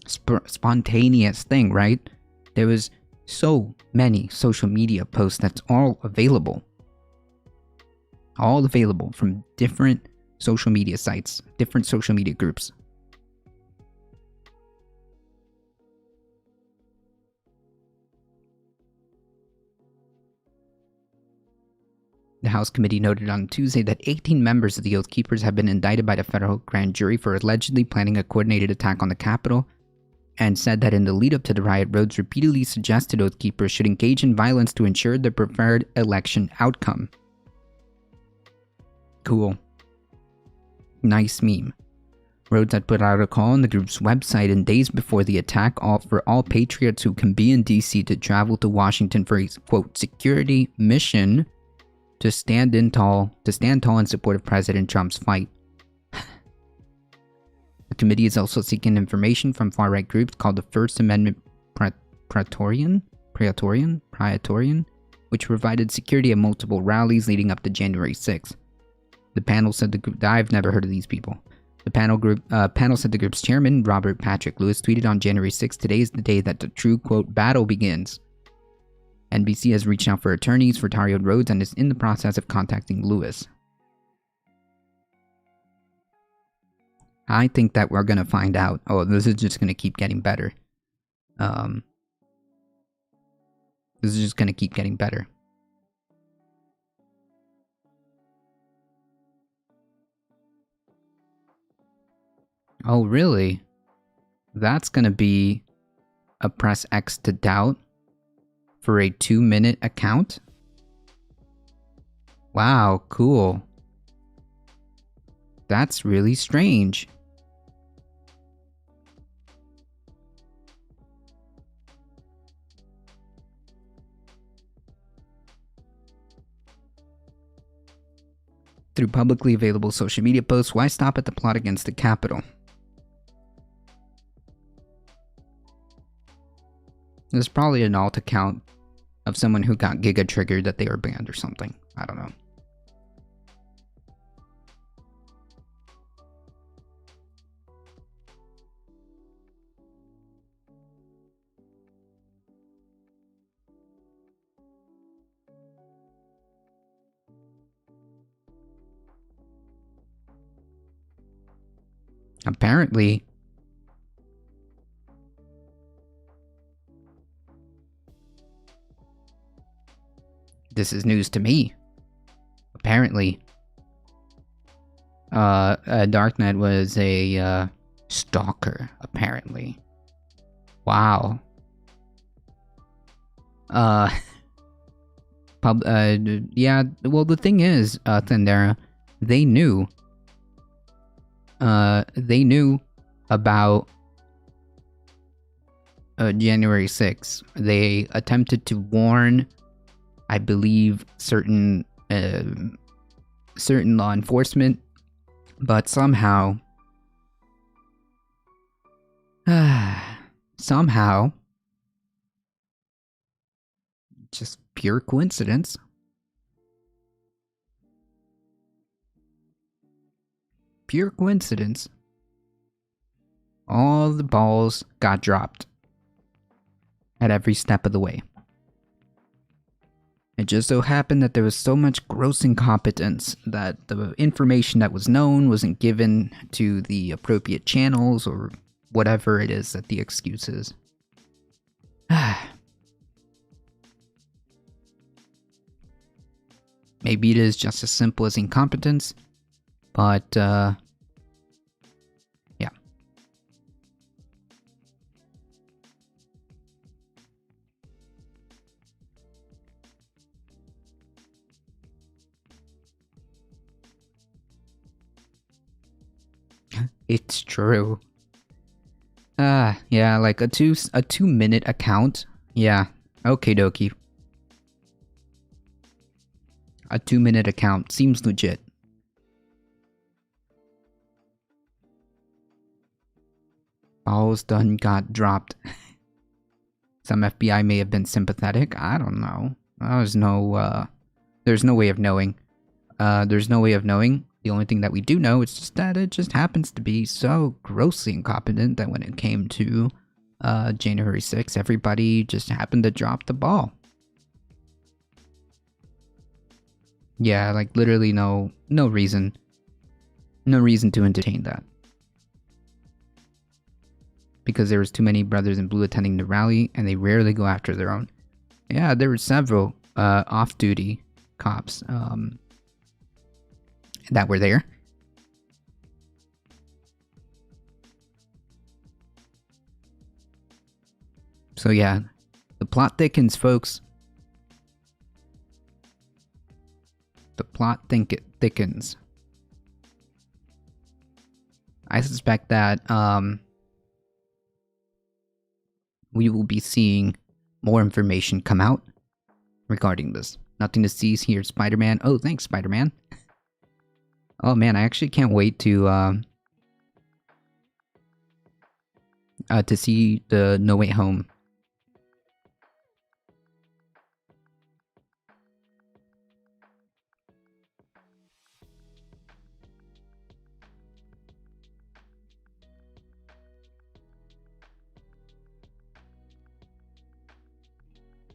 spontaneous thing, right? There was so many social media posts that's all available from different social media sites, different social media groups. The House committee noted on Tuesday that 18 members of the Oath Keepers have been indicted by the federal grand jury for allegedly planning a coordinated attack on the Capitol, and said that in the lead-up to the riot, Rhodes repeatedly suggested Oath Keepers should engage in violence to ensure the preferred election outcome. Cool. Nice meme. Rhodes had put out a call on the group's website in days before the attack for all patriots who can be in DC to travel to Washington for a, quote, security mission to stand tall in support of President Trump's fight. The committee is also seeking information from far-right groups called the First Amendment Praetorian, which provided security at multiple rallies leading up to January 6th. The panel said the group... I've never heard of these people. The panel said the group's chairman, Robert Patrick Lewis, tweeted on January 6th, "Today is the day that the true, quote, battle begins." NBC has reached out for attorneys for Tarrio and Rhodes and is in the process of contacting Lewis. I think that we're gonna find out. Oh, this is just gonna keep getting better. This is just gonna keep getting better. Oh, really? That's gonna be a press X to doubt for a 2-minute account? Wow, cool. That's really strange. Through publicly available social media posts, why stop at the plot against the Capitol? There's probably an alt account of someone who got Giga triggered that they were banned or something. I don't know. Apparently, this is news to me. Apparently, Darknet was a stalker. Apparently, wow. Yeah. Well, the thing is, Thundera, they knew. They knew about January 6th. They attempted to warn, I believe, certain law enforcement, but somehow, just pure coincidence. Pure coincidence. All the balls got dropped at every step of the way. It just so happened that there was so much gross incompetence that the information that was known wasn't given to the appropriate channels or whatever it is that the excuse is. Maybe it is just as simple as incompetence, but, yeah. It's true. Yeah, like a 2-minute account. Yeah, okay dokie. A 2-minute account seems legit. Balls done got dropped. Some FBI may have been sympathetic. I don't know. There's no way of knowing. There's no way of knowing. The only thing that we do know is just that it just happens to be so grossly incompetent that when it came to January 6th, everybody just happened to drop the ball. Yeah, like literally no reason. No reason to entertain that. Because there was too many brothers in blue attending the rally, and they rarely go after their own. Yeah, there were several off-duty cops that were there. So yeah, the plot thickens, folks. The plot thickens. I suspect that we will be seeing more information come out regarding this. Nothing to seize here, Spider-Man. Oh, thanks, Spider-Man. Oh man, I actually can't wait to see the No Way Home.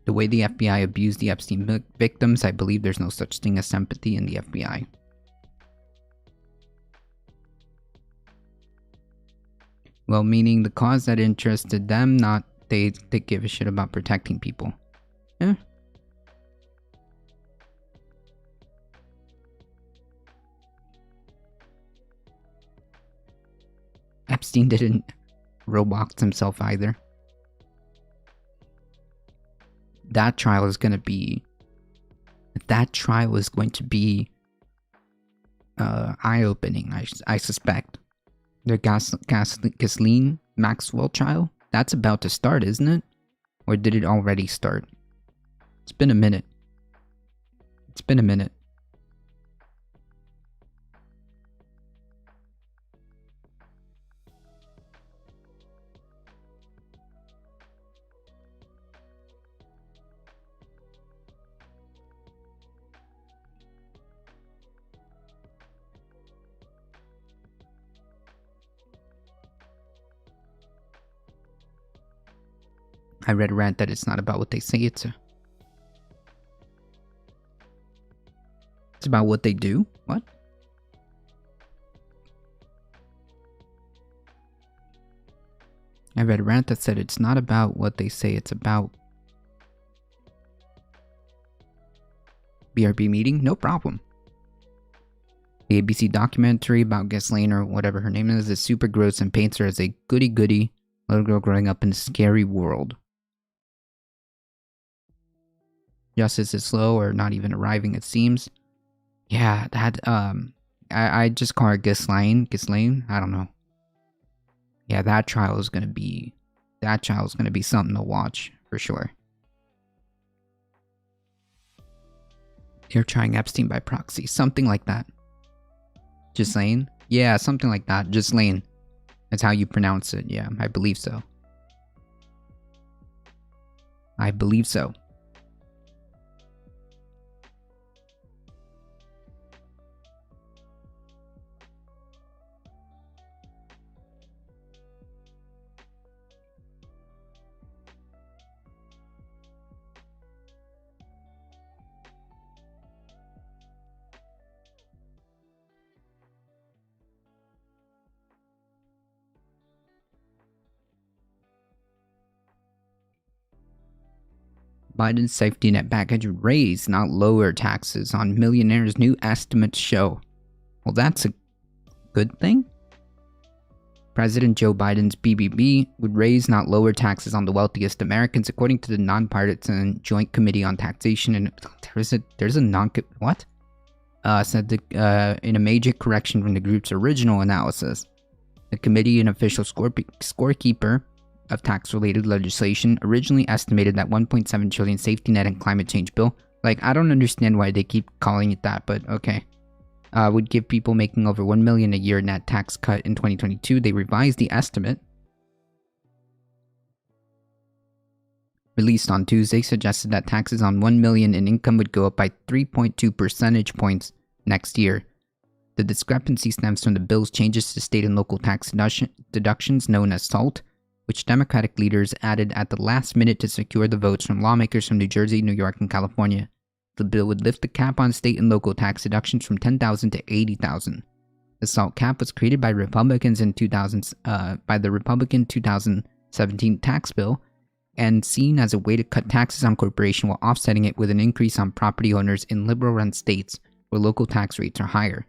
The way the FBI abused the Epstein victims, I believe there's no such thing as sympathy in the FBI. Well, meaning the cause that interested them, not they give a shit about protecting people. Yeah. Epstein didn't Roblox himself either. That trial is going to be eye-opening, I suspect. The Ghislaine Maxwell trial? That's about to start, isn't it? Or did it already start? It's been a minute. I read a rant that it's not about what they say, it's about what they do? What? I read a rant that said it's not about what they say, it's about... BRB meeting? No problem. The ABC documentary about Ghislaine, or whatever her name is super gross and paints her as a goody-goody little girl growing up in a scary world. Justice is slow or not even arriving, it seems. Yeah, that, I just call her Ghislaine. I don't know. Yeah, that trial is gonna be something to watch, for sure. They're trying Epstein by proxy, something like that. Ghislaine? Yeah, something like that. Ghislaine. That's how you pronounce it, yeah, I believe so. Biden's safety net package would raise, not lower, taxes on millionaires, new estimates show. Well, that's a good thing? President Joe Biden's BBB would raise, not lower, taxes on the wealthiest Americans, according to the nonpartisan Joint Committee on Taxation. And there's a non what? Said in a major correction from the group's original analysis. The committee, an official scorekeeper of tax-related legislation, originally estimated that 1.7 trillion safety net and climate change bill, like, I don't understand why they keep calling it that, but okay, would give people making over $1 million a year net tax cut in 2022. They revised the estimate, released on Tuesday, suggested that taxes on $1 million in income would go up by 3.2 percentage points next year. The discrepancy stems from the bill's changes to state and local tax deductions known as SALT, which Democratic leaders added at the last minute to secure the votes from lawmakers from New Jersey, New York, and California. The bill would lift the cap on state and local tax deductions from $10,000 to $80,000. The SALT cap was created by Republicans in by the Republican 2017 tax bill, and seen as a way to cut taxes on corporations while offsetting it with an increase on property owners in liberal-run states where local tax rates are higher.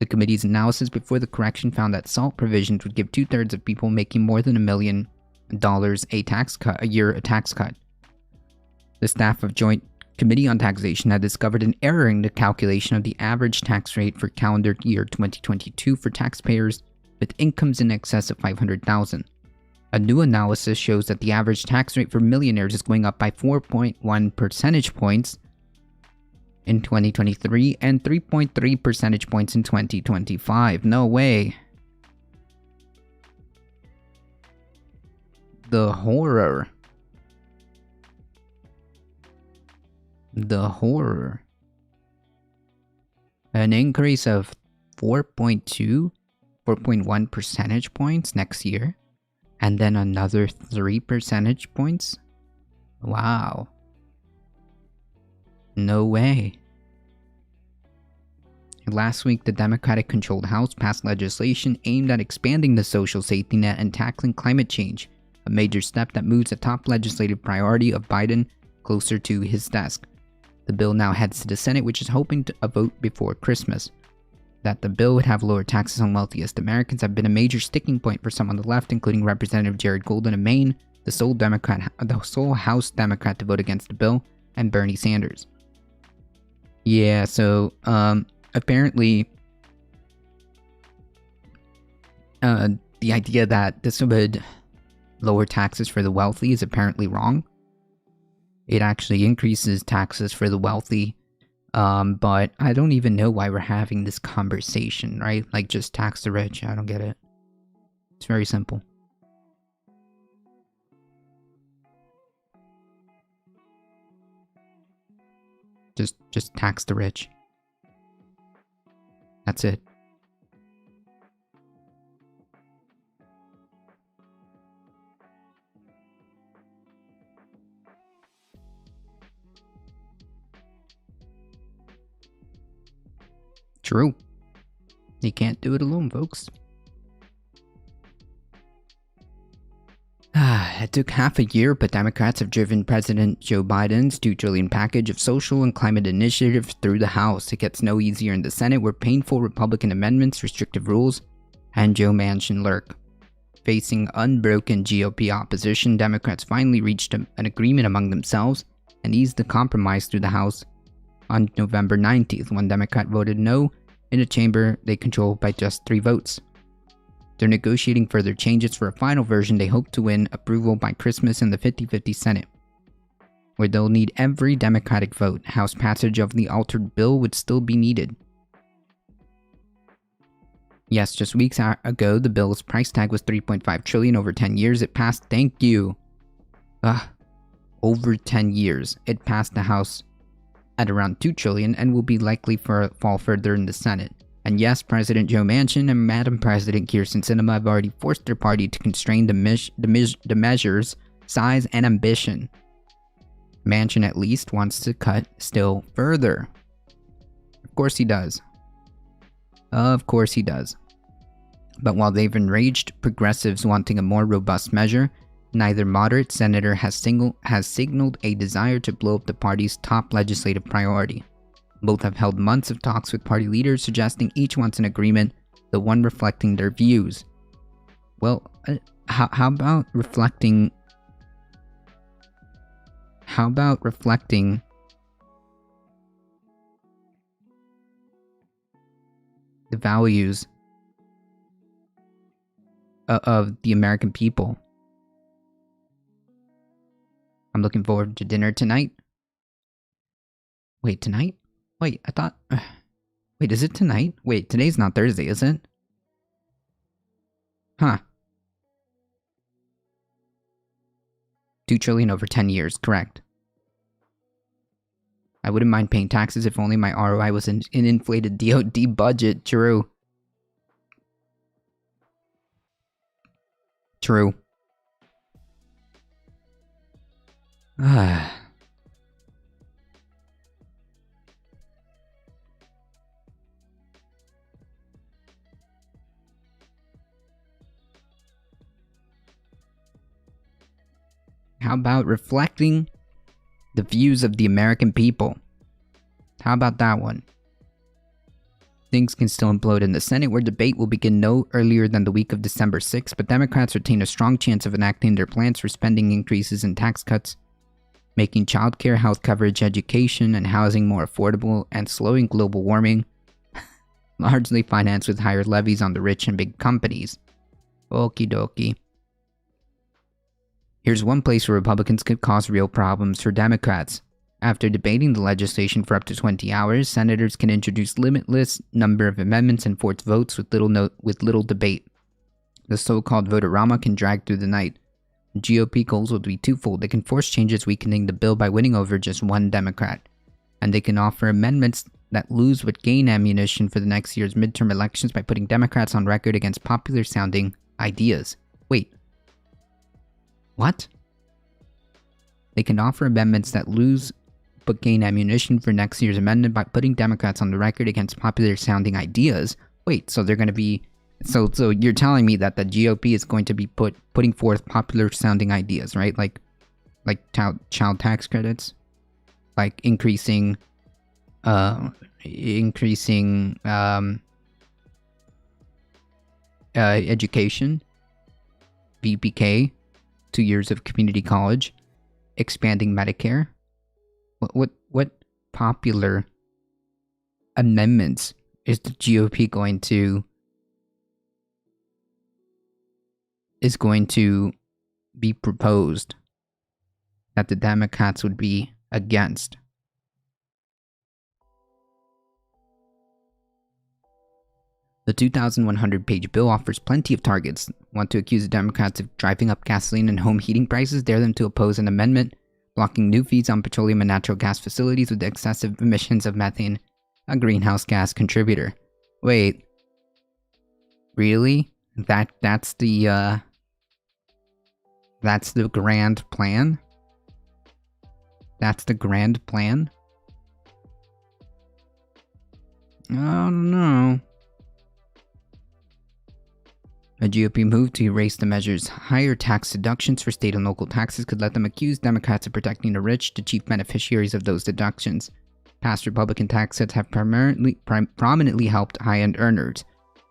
The committee's analysis before the correction found that SALT provisions would give 2/3 of people making more than $1 million a year a tax cut. The staff of Joint Committee on Taxation had discovered an error in the calculation of the average tax rate for calendar year 2022 for taxpayers with incomes in excess of $500,000. A new analysis shows that the average tax rate for millionaires is going up by 4.1 percentage points in 2023 and 3.3 percentage points in 2025. No way. The horror. An increase of 4.1 percentage points next year, and then another 3 percentage points? Wow. No way. Last week, the Democratic-controlled House passed legislation aimed at expanding the social safety net and tackling climate change, a major step that moves a top legislative priority of Biden closer to his desk. The bill now heads to the Senate, which is hoping to a vote before Christmas. That the bill would have lower taxes on wealthiest Americans have been a major sticking point for some on the left, including Representative Jared Golden of Maine, the sole House Democrat to vote against the bill, and Bernie Sanders. Yeah, so, apparently, the idea that this would lower taxes for the wealthy is apparently wrong. It actually increases taxes for the wealthy, but I don't even know why we're having this conversation, right? Like, just tax the rich. I don't get it. It's very simple. Just tax the rich. That's it. True. You can't do it alone, folks. It took half a year, but Democrats have driven President Joe Biden's $2 trillion package of social and climate initiatives through the House. It gets no easier in the Senate, where painful Republican amendments, restrictive rules, and Joe Manchin lurk. Facing unbroken GOP opposition, Democrats finally reached an agreement among themselves and eased the compromise through the House on November 19th. One Democrat voted no in a chamber they control by just 3 votes. They're negotiating further changes for a final version they hope to win approval by Christmas in the 50-50 Senate, where they'll need every Democratic vote. House passage of the altered bill would still be needed. Yes, just weeks ago, the bill's price tag was $3.5 trillion over 10 years. It passed, thank you. Over 10 years. It passed the House at around $2 trillion and will be likely fall further in the Senate. And yes, President Joe Manchin and Madam President Kyrsten Sinema have already forced their party to constrain the measure's size and ambition. Manchin at least wants to cut still further. Of course he does. Of course he does. But while they've enraged progressives wanting a more robust measure, neither moderate senator has signaled a desire to blow up the party's top legislative priority. Both have held months of talks with party leaders, suggesting each wants an agreement, the one reflecting their views. Well, how about reflecting... How about reflecting... the values of the American people? I'm looking forward to dinner tonight. Wait, tonight? Wait, I thought... wait, is it tonight? Wait, today's not Thursday, is it? Huh. $2 trillion over 10 years, correct. I wouldn't mind paying taxes if only my ROI was an inflated DoD budget. True. True. How about reflecting the views of the American people? How about that one? Things can still implode in the Senate, where debate will begin no earlier than the week of December 6th, but Democrats retain a strong chance of enacting their plans for spending increases and tax cuts, making childcare, health coverage, education, and housing more affordable, and slowing global warming, largely financed with higher levies on the rich and big companies. Okie dokie. Here's one place where Republicans could cause real problems for Democrats. After debating the legislation for up to 20 hours, senators can introduce limitless number of amendments and force votes with little debate. The so-called vote-a-rama can drag through the night. The GOP goals will be twofold. They can force changes weakening the bill by winning over just one Democrat, and they can offer amendments that lose but gain ammunition for the next year's midterm elections by putting Democrats on record against popular-sounding ideas. Wait. What? They can offer amendments that lose but gain ammunition for next year's amendment by putting Democrats on the record against popular sounding ideas. Wait, so they're going to be... So you're telling me that the GOP is going to be putting forth popular sounding ideas, right? Like child tax credits, like increasing education, VPK, 2 years of community college, expanding Medicare. What popular amendments is the GOP going to be proposed that the Democrats would be against? The 2,100-page bill offers plenty of targets. Want to accuse the Democrats of driving up gasoline and home heating prices? Dare them to oppose an amendment blocking new fees on petroleum and natural gas facilities with excessive emissions of methane, a greenhouse gas contributor. Wait, really? That's the grand plan? That's the grand plan? I don't know. A GOP move to erase the measure's higher tax deductions for state and local taxes could let them accuse Democrats of protecting the rich, the chief beneficiaries of those deductions. Past Republican tax cuts have prominently helped high-end earners.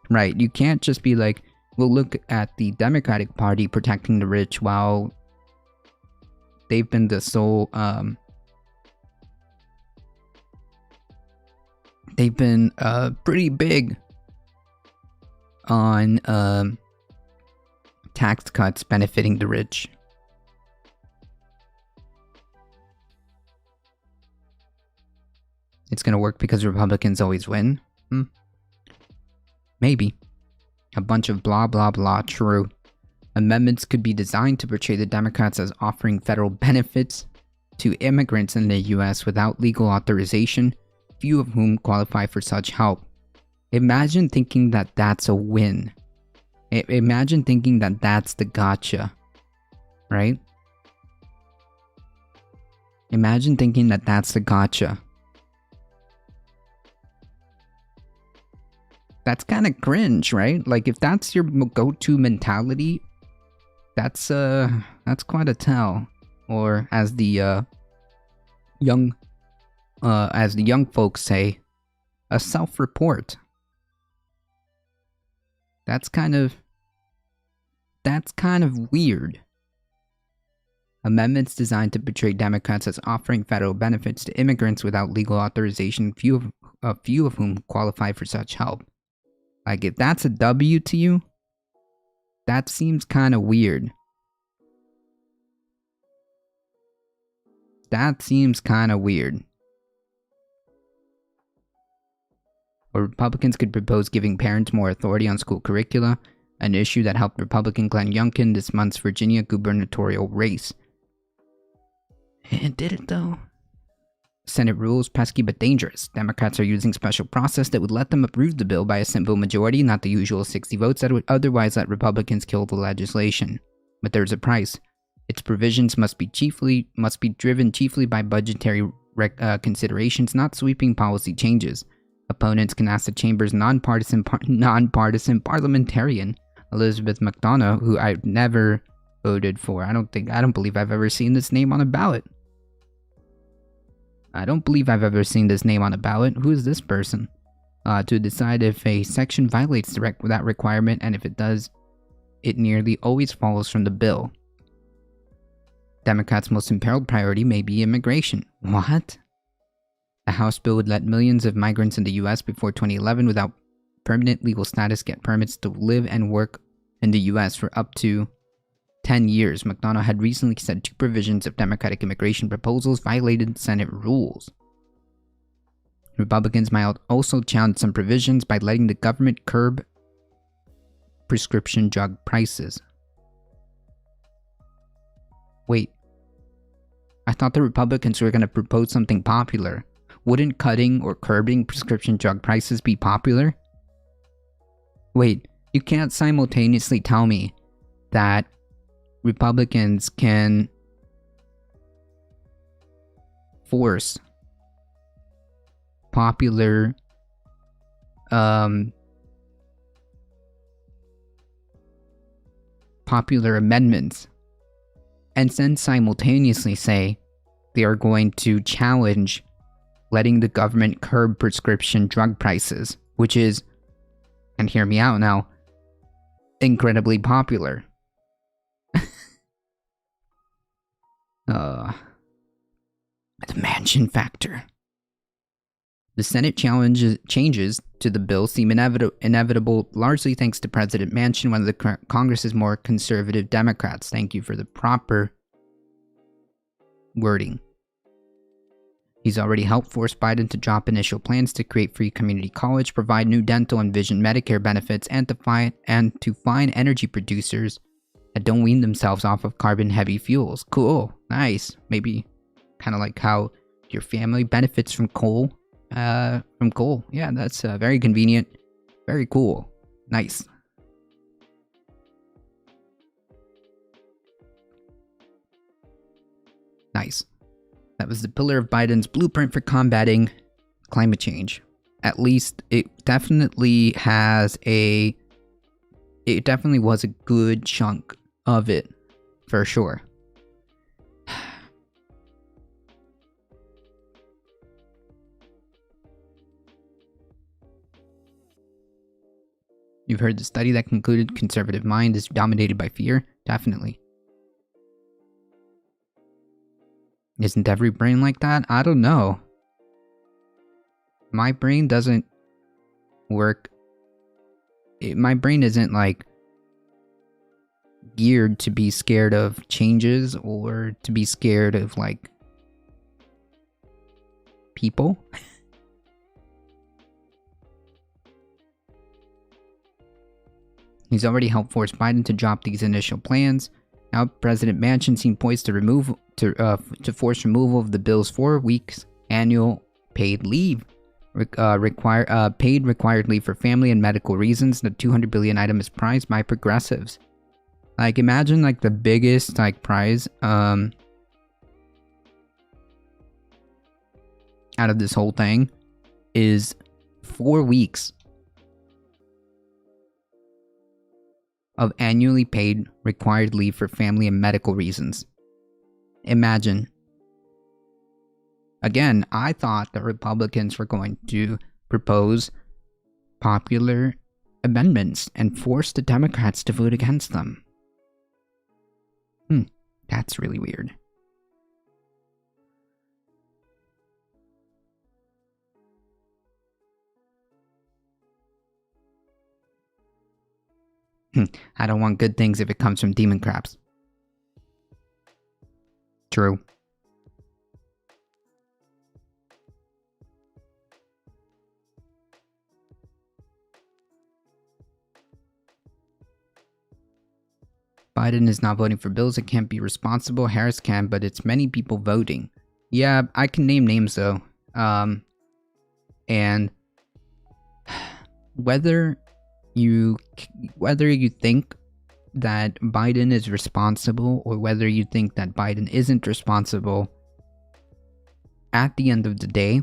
Right, you can't just be like, we'll look at the Democratic Party protecting the rich while they've been the sole, they've been, pretty big on, tax cuts benefiting the rich. It's gonna work because Republicans always win? Maybe. A bunch of blah blah blah, true. Amendments could be designed to portray the Democrats as offering federal benefits to immigrants in the US without legal authorization, few of whom qualify for such help. Imagine thinking that that's a win. Imagine thinking that that's the gotcha, right? Imagine thinking that that's the gotcha. That's kind of cringe, right? Like, if that's your go-to mentality, that's quite a tell. Or as the young folks say, a self-report. That's kind of weird. Amendments designed to portray Democrats as offering federal benefits to immigrants without legal authorization, few of whom qualify for such help. Like, if that's a W to you, that seems kind of weird. That seems kind of weird. Or Republicans could propose giving parents more authority on school curricula, an issue that helped Republican Glenn Youngkin this month's Virginia gubernatorial race. And did it though? Senate rules, pesky but dangerous. Democrats are using special process that would let them approve the bill by a simple majority, not the usual 60 votes that would otherwise let Republicans kill the legislation. But there's a price. Its provisions must be driven chiefly by budgetary considerations, not sweeping policy changes. Opponents can ask the chamber's nonpartisan parliamentarian, Elizabeth McDonough, who I've never voted for. I don't believe I've ever seen this name on a ballot. I don't believe I've ever seen this name on a ballot. Who is this person? To decide if a section violates that requirement, and if it does, it nearly always follows from the bill. Democrats' most imperiled priority may be immigration. What? The House bill would let millions of migrants in the U.S. before 2011 without permanent legal status get permits to live and work in the U.S. for up to 10 years. McDonough had recently said 2 provisions of Democratic immigration proposals violated Senate rules. Republicans might also challenge some provisions by letting the government curb prescription drug prices. Wait, I thought the Republicans were going to propose something popular. Wouldn't cutting or curbing prescription drug prices be popular? Wait, you can't simultaneously tell me that Republicans can force popular popular amendments, and then simultaneously say they are going to challenge letting the government curb prescription drug prices, which is, and hear me out now, incredibly popular. The Manchin factor. The Senate changes to the bill seem inevitable, largely thanks to President Manchin, one of the Congress's more conservative Democrats. Thank you for the proper wording. He's already helped force Biden to drop initial plans to create free community college, provide new dental and vision Medicare benefits, and to fine energy producers that don't wean themselves off of carbon-heavy fuels. Cool. Nice. Maybe kind of like how your family benefits from coal. Yeah, that's very convenient. Very cool. Nice. Nice. That was the pillar of Biden's blueprint for combating climate change. At least it definitely was a good chunk of it, for sure. You've heard the study that concluded conservative mind is dominated by fear? Definitely. Isn't every brain like that? I don't know. My brain doesn't work. My brain isn't like geared to be scared of changes or to be scared of like people. He's already helped force Biden to drop these initial plans. Now, President Manchin seemed poised to force removal of the bill's 4 weeks annual paid leave, paid required leave for family and medical reasons. The $200 billion item is prized by progressives. Like, imagine like the biggest like prize out of this whole thing is 4 weeks of annually paid required leave for family and medical reasons. Imagine. Again, I thought the Republicans were going to propose popular amendments and force the Democrats to vote against them. That's really weird. I don't want good things if it comes from demon crabs. True. Biden is not voting for bills that can't be responsible. Harris can, but it's many people voting. Yeah, I can name names though. And whether you think that Biden is responsible or whether you think that Biden isn't responsible, at the end of the day,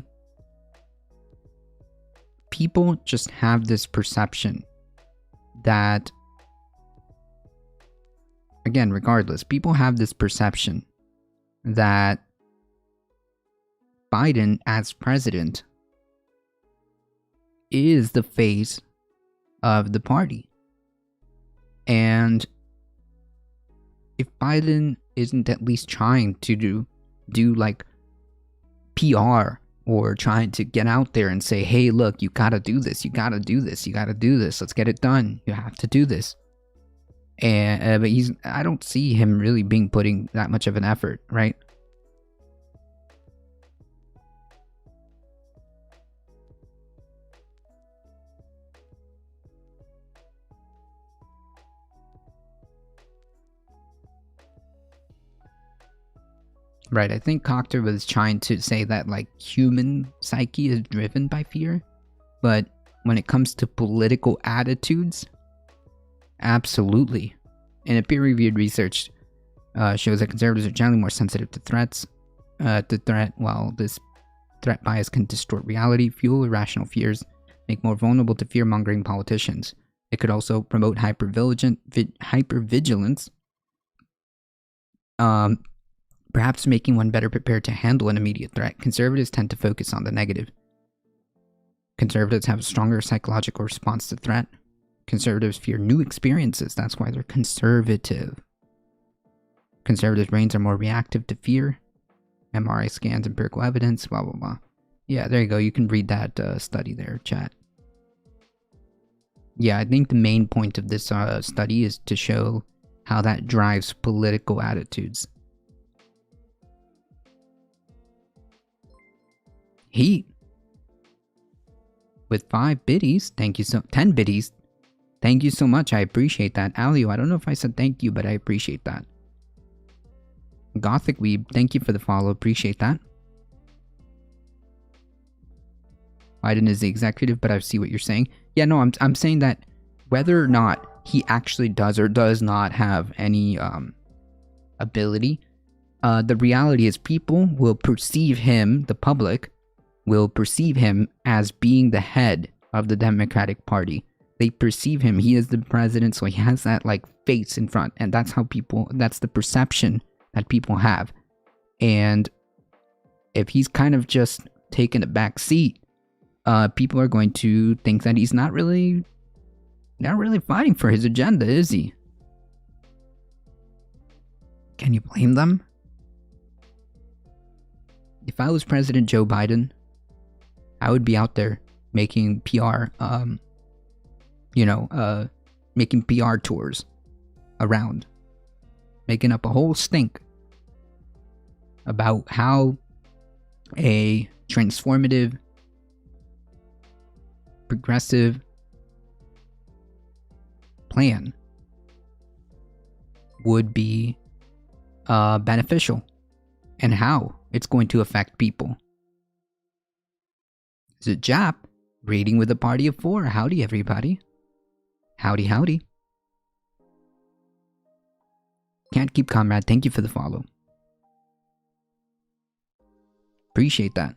people just have this perception that, again, regardless, people have this perception that Biden as president is the face of the party. And if Biden isn't at least trying to do like PR or trying to get out there and say, hey, look, you gotta do this, you gotta do this, you gotta do this, let's get it done, you have to do this. And but I don't see him really putting that much of an effort, right? Right, I think Cochter was trying to say that like human psyche is driven by fear, but when it comes to political attitudes, absolutely. And a peer-reviewed research shows that conservatives are generally more sensitive to threats the threat. While this threat bias can distort reality, fuel irrational fears, make more vulnerable to fear-mongering politicians. It could also promote hypervigilance, perhaps making one better prepared to handle an immediate threat. Conservatives tend to focus on the negative. Conservatives have a stronger psychological response to threat. Conservatives fear new experiences. That's why they're conservative. Conservative brains are more reactive to fear. MRI scans, empirical evidence, blah, blah, blah. Yeah, there you go. You can read that study there, chat. Yeah, I think the main point of this study is to show how that drives political attitudes. Heat. With 5 biddies. Thank you so... 10 biddies. Thank you so much. I appreciate that. Alio, I don't know if I said thank you, but I appreciate that. Gothic Weeb, thank you for the follow. Appreciate that. Biden is the executive, but I see what you're saying. Yeah, no, I'm saying that whether or not he actually does or does not have any ability, the reality is people will perceive him, the public, will perceive him as being the head of the Democratic Party. They perceive him, he is the president, so he has that like face in front, and that's how people, that's the perception that people have. And if he's kind of just taken a back seat, people are going to think that he's not really fighting for his agenda, is he? Can you blame them? If I was President Joe Biden, I would be out there making PR, making PR tours around, making up a whole stink about how a transformative, progressive plan would be beneficial and how it's going to affect people. Is it Jap? Reading with a party of 4. Howdy, everybody. Howdy, howdy. Can't keep comrade. Thank you for the follow. Appreciate that.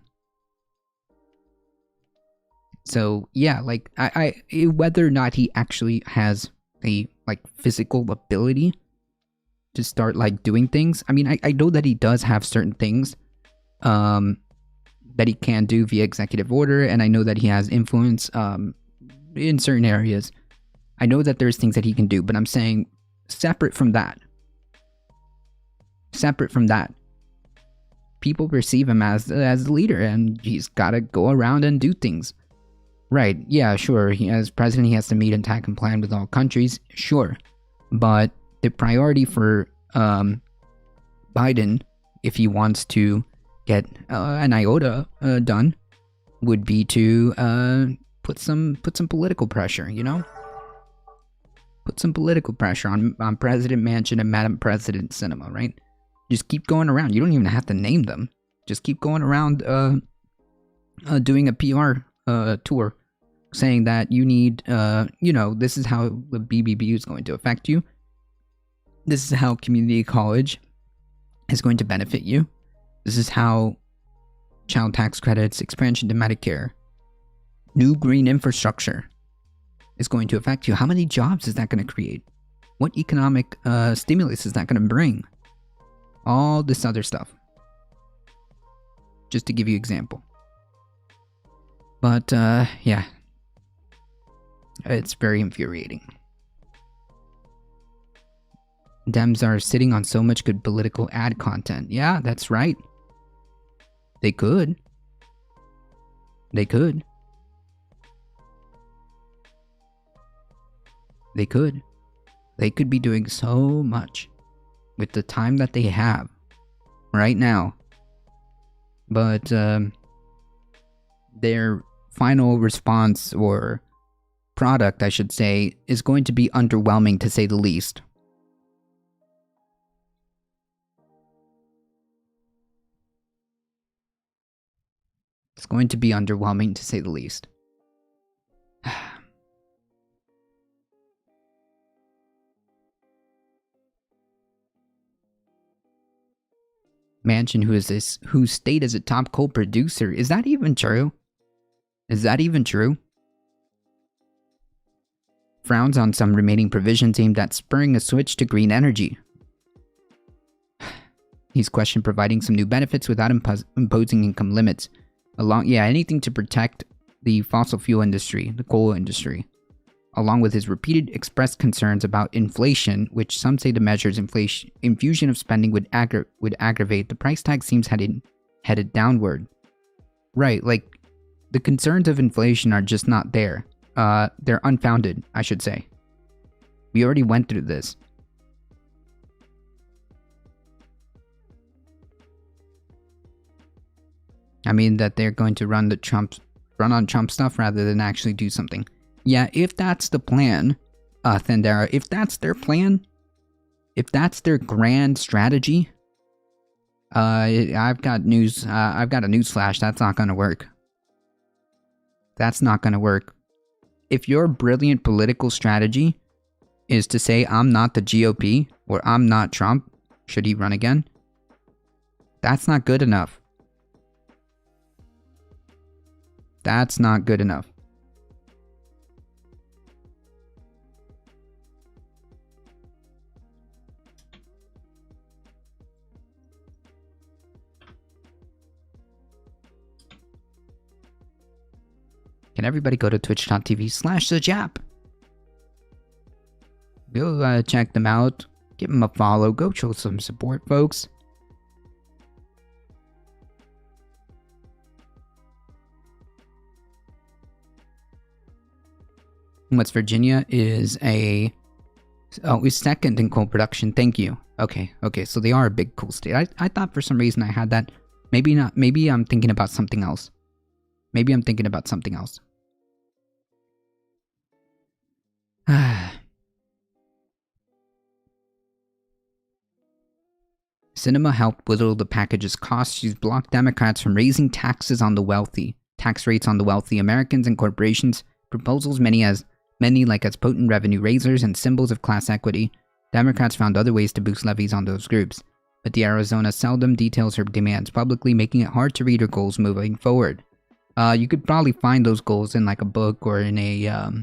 So yeah, like I whether or not he actually has a like physical ability to start like doing things. I mean, I know that he does have certain things that he can do via executive order, and I know that he has influence in certain areas. I know that there's things that he can do, but I'm saying separate from that, people perceive him as the leader, and he's got to go around and do things. Right, yeah, sure, as president he has to meet and tack and plan with all countries, sure. But the priority for Biden, if he wants to get an iota done, would be to put some political pressure, you know? Put some political pressure on President Manchin and Madam President Cinema, right? Just keep going around. You don't even have to name them. Just keep going around doing a PR tour, saying that you need, this is how the BBB is going to affect you. This is how community college is going to benefit you. This is how child tax credits, expansion to Medicare, new green infrastructure is going to affect you. How many jobs is that going to create? What economic stimulus is that going to bring? All this other stuff. Just to give you an example. But, yeah. It's very infuriating. Dems are sitting on so much good political ad content. Yeah, that's right. They could. They could. They could. They could be doing so much with the time that they have right now. But their final response, or product, I should say, is going to be underwhelming to say the least. It's going to be underwhelming to say the least. Manchin, whose state is a top coal producer. Is that even true? Is that even true? Frowns on some remaining provisions aimed at spurring a switch to green energy. He's questioned providing some new benefits without imposing income limits. Anything to protect the fossil fuel industry, the coal industry. Along with his repeated expressed concerns about inflation, which some say the measure's infusion of spending would aggravate, the price tag seems headed downward. Right, like, the concerns of inflation are just not there. They're unfounded, I should say. We already went through this. I mean that they're going to run on Trump stuff rather than actually do something. Yeah, if that's the plan, Thandera, if that's their plan, if that's their grand strategy, I've got news. I've got a news flash. That's not gonna work. That's not gonna work. If your brilliant political strategy is to say I'm not the GOP or I'm not Trump, should he run again? That's not good enough. That's not good enough. Can everybody go to twitch.tv/thejap? Go check them out. Give them a follow. Go show some support, folks. West Virginia is is second in coal production. Thank you. Okay, so they are a big coal state. I thought for some reason I had that. Maybe not. Maybe I'm thinking about something else. Sinema helped whittle the package's costs. She's blocked Democrats from raising tax rates on the wealthy Americans and corporations. Proposals many like as potent revenue raisers and symbols of class equity. Democrats found other ways to boost levies on those groups, but the Arizona seldom details her demands publicly, making it hard to read her goals moving forward. You could probably find those goals in like a book or in a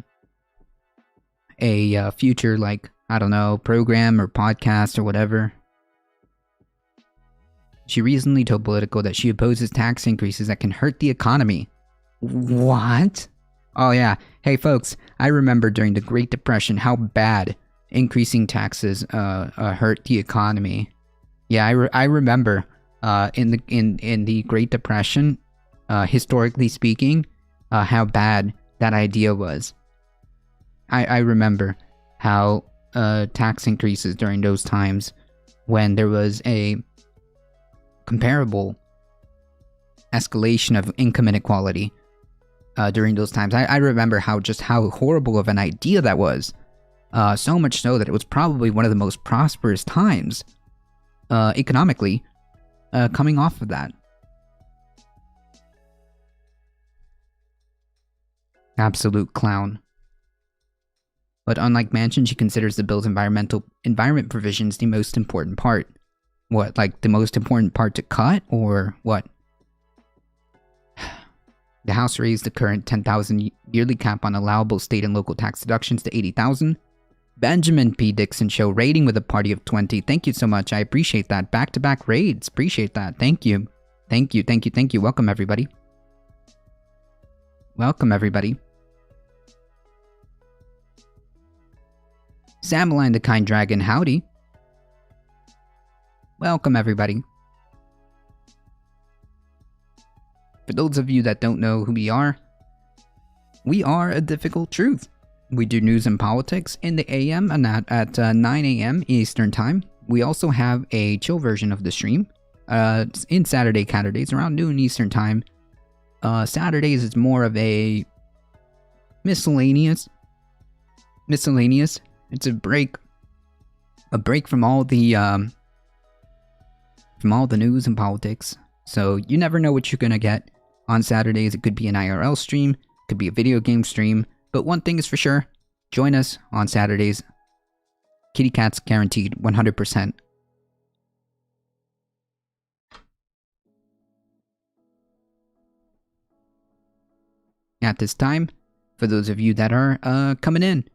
future, like, I don't know, program or podcast or whatever. She recently told Politico that she opposes tax increases that can hurt the economy. What? Oh yeah. Hey folks, I remember during the Great Depression how bad increasing taxes hurt the economy. Yeah, I remember in the Great Depression, historically speaking, how bad that idea was. I remember how tax increases during those times when there was a comparable escalation of income inequality during those times. I remember how horrible of an idea that was. So much so that it was probably one of the most prosperous times economically coming off of that. Absolute clown. But unlike Manchin, she considers the bill's environment provisions the most important part. What, like the most important part to cut, or what? The House raised the current $10,000 yearly cap on allowable state and local tax deductions to $80,000. Benjamin P. Dixon show rating with a party of 20. Thank you so much. I appreciate that. Back-to-back raids. Appreciate that. Thank you. Thank you. Welcome, everybody. Sameline the Kind Dragon, howdy. Welcome, everybody. For those of you that don't know who we are A Difficult Truth. We do news and politics in the AM and at 9 a.m. Eastern Time. We also have a chill version of the stream in Saturdays around noon Eastern Time. Saturdays is more of a miscellaneous. It's a break from all the news and politics. So you never know what you're gonna get on Saturdays. It could be an IRL stream, could be a video game stream, but one thing is for sure, join us on Saturdays. Kitty cats guaranteed 100%. At this time, for those of you that are coming in,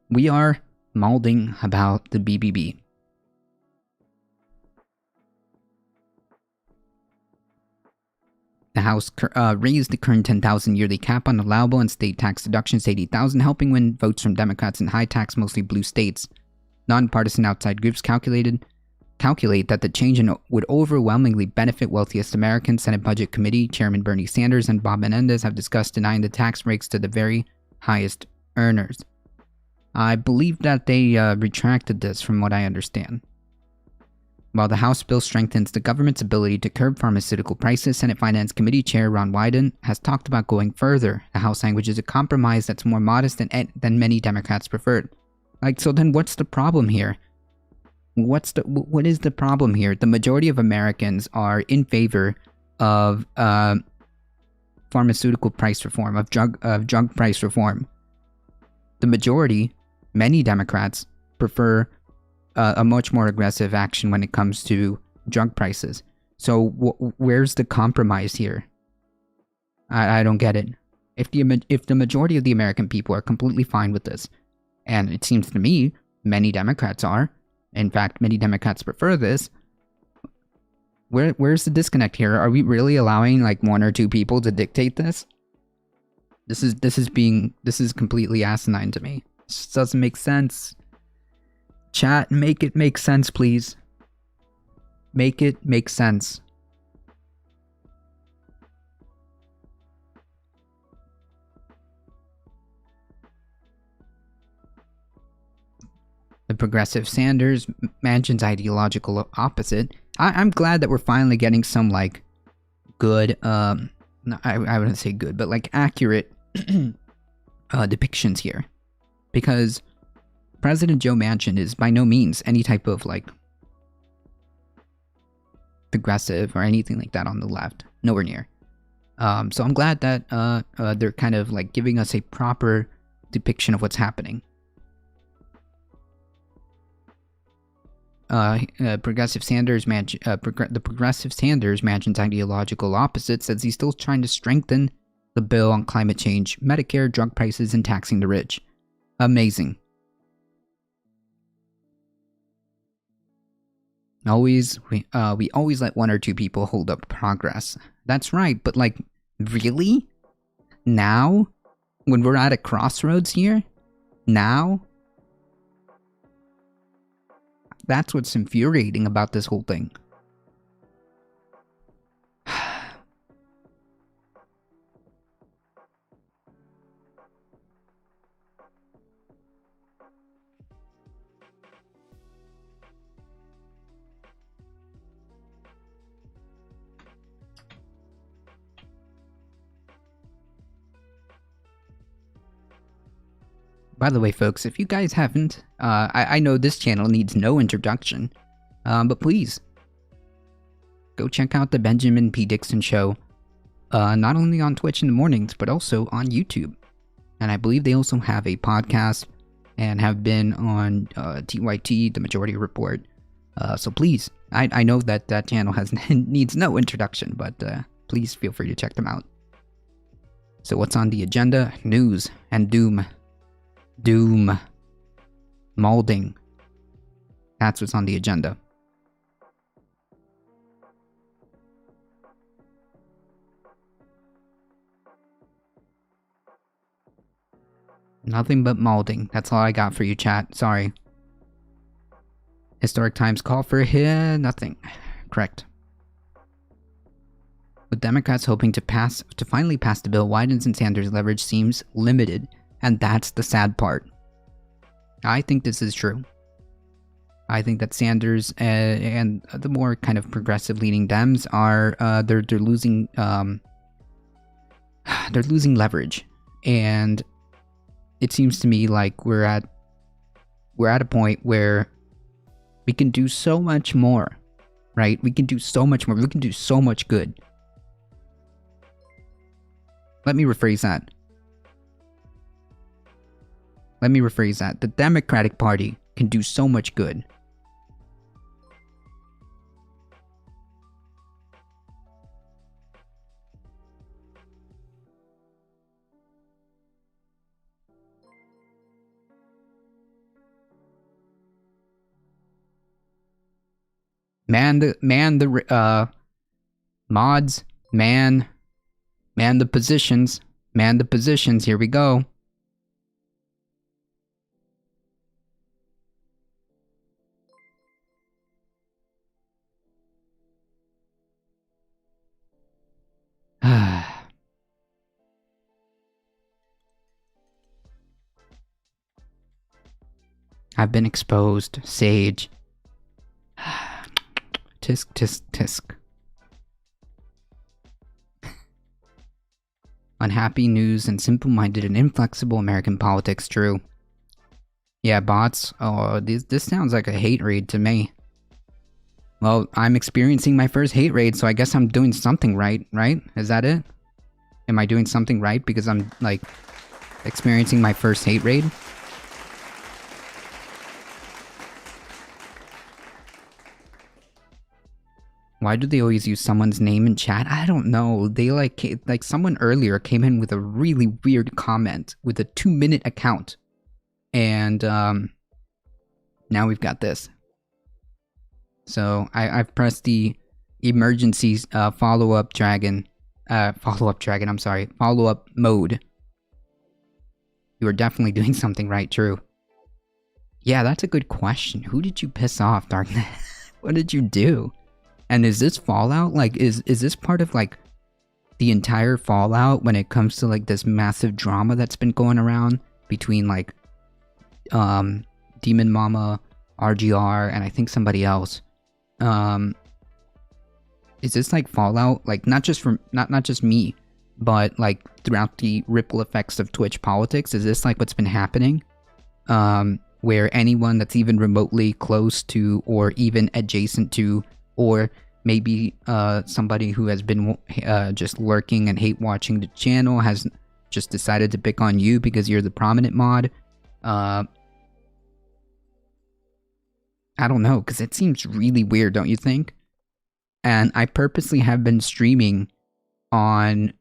we are mauling about the BBB. The House raised the current 10,000 yearly cap on allowable and state tax deductions to 80,000, helping win votes from Democrats in high-tax, mostly blue states. Nonpartisan outside groups calculate that the change would overwhelmingly benefit wealthiest Americans. Senate Budget Committee Chairman Bernie Sanders and Bob Menendez have discussed denying the tax breaks to the very highest earners. I believe that they retracted this, from what I understand. While the House bill strengthens the government's ability to curb pharmaceutical prices, Senate Finance Committee Chair Ron Wyden has talked about going further. The House language is a compromise that's more modest than many Democrats preferred. So then what's the problem here? What is the problem here? The majority of Americans are in favor of pharmaceutical price reform, of drug price reform. The majority, many Democrats, prefer a much more aggressive action when it comes to drug prices. So where's the compromise here? I don't get it. If the majority of the American people are completely fine with this, and it seems to me many Democrats are, in fact, many Democrats prefer this, where's the disconnect here? Are we really allowing like one or two people to dictate this? This is completely asinine to me. This doesn't make sense. Chat, make it make sense, please. Make it make sense. The progressive Sanders, Manchin's ideological opposite. I'm glad that we're finally getting some like good, I wouldn't say good, but like accurate depictions here, because President Joe Manchin is by no means any type of like progressive or anything like that on the left. Nowhere near. So I'm glad that they're kind of like giving us a proper depiction of what's happening. Progressive Sanders, the progressive Sanders, Manchin's ideological opposite, says he's still trying to strengthen the bill on climate change, Medicare, drug prices, and taxing the rich. Amazing. We always let one or two people hold up progress. That's right, but like, really? Now? When we're at a crossroads here? Now? That's what's infuriating about this whole thing. By the way, folks, if you guys haven't, I know this channel needs no introduction, but please, go check out the Benjamin P. Dixon Show, not only on Twitch in the mornings, but also on YouTube. And I believe they also have a podcast, and have been on TYT, The Majority Report. So please, I know that that channel needs no introduction, but please feel free to check them out. So what's on the agenda? News and doom. Doom. Molding. That's what's on the agenda. Nothing but molding. That's all I got for you, chat. Sorry. Historic Times call for here. Nothing. Correct. With Democrats hoping to finally pass the bill, Wyden's and Sanders' leverage seems limited. And that's the sad part. I think this is true. I think that Sanders and the more kind of progressive leaning Dems are they're losing leverage, and it seems to me like we're at a point where we can do so much more, right? We can do so much more. We can do so much good. Let me rephrase that. The Democratic Party can do so much good. Man the mods, man the positions, man the positions. Here we go. I've been exposed, Sage. Tisk, tisk, tisk. Unhappy news and simple-minded and inflexible American politics, true. Yeah, bots. Oh, this sounds like a hate raid to me. Well, I'm experiencing my first hate raid, so I guess I'm doing something right, right? Is that it? Am I doing something right because I'm, like, experiencing my first hate raid? Why do they always use someone's name in chat? I don't know. They like someone earlier came in with a really weird comment with a 2-minute account. And now we've got this. So I've pressed the emergency follow-up mode. You are definitely doing something right, true. Yeah, that's a good question. Who did you piss off, Darknet? What did you do? And is this Fallout, like, is this part of, like, the entire Fallout when it comes to, like, this massive drama that's been going around between, like, Demon Mama, RGR, and I think somebody else? Is this, like, Fallout, like, not just from, not just me, but, like, throughout the ripple effects of Twitch politics? Is this, like, what's been happening? Where anyone that's even remotely close to, or even adjacent to, or maybe somebody who has been just lurking and hate watching the channel has just decided to pick on you because you're the prominent mod. I don't know, because it seems really weird, don't you think? And I purposely have been streaming on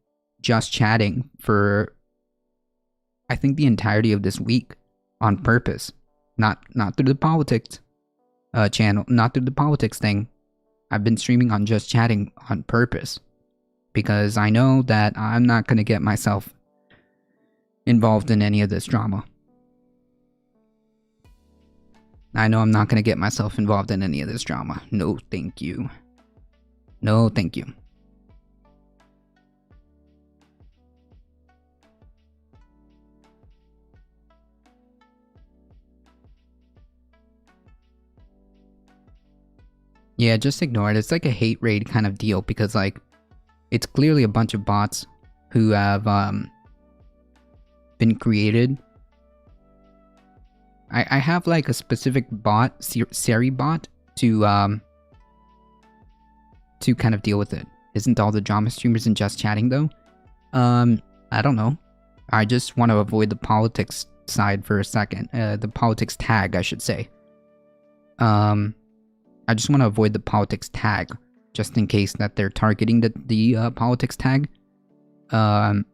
Just Chatting for, I think, the entirety of this week on purpose. Not through the politics channel, not through the politics thing. I've been streaming on Just Chatting on purpose because I know that I'm not going to get myself involved in any of this drama. I know I'm not going to get myself involved in any of this drama. No, thank you. No, thank you. Yeah, just ignore it. It's like a hate raid kind of deal because, like, it's clearly a bunch of bots who have been created. I have, like, a specific bot, Seri bot, to kind of deal with it. Isn't all the drama streamers in Just Chatting, though? I don't know. I just want to avoid the politics side for a second. The politics tag, I should say. I just want to avoid the politics tag, just in case that they're targeting the politics tag, or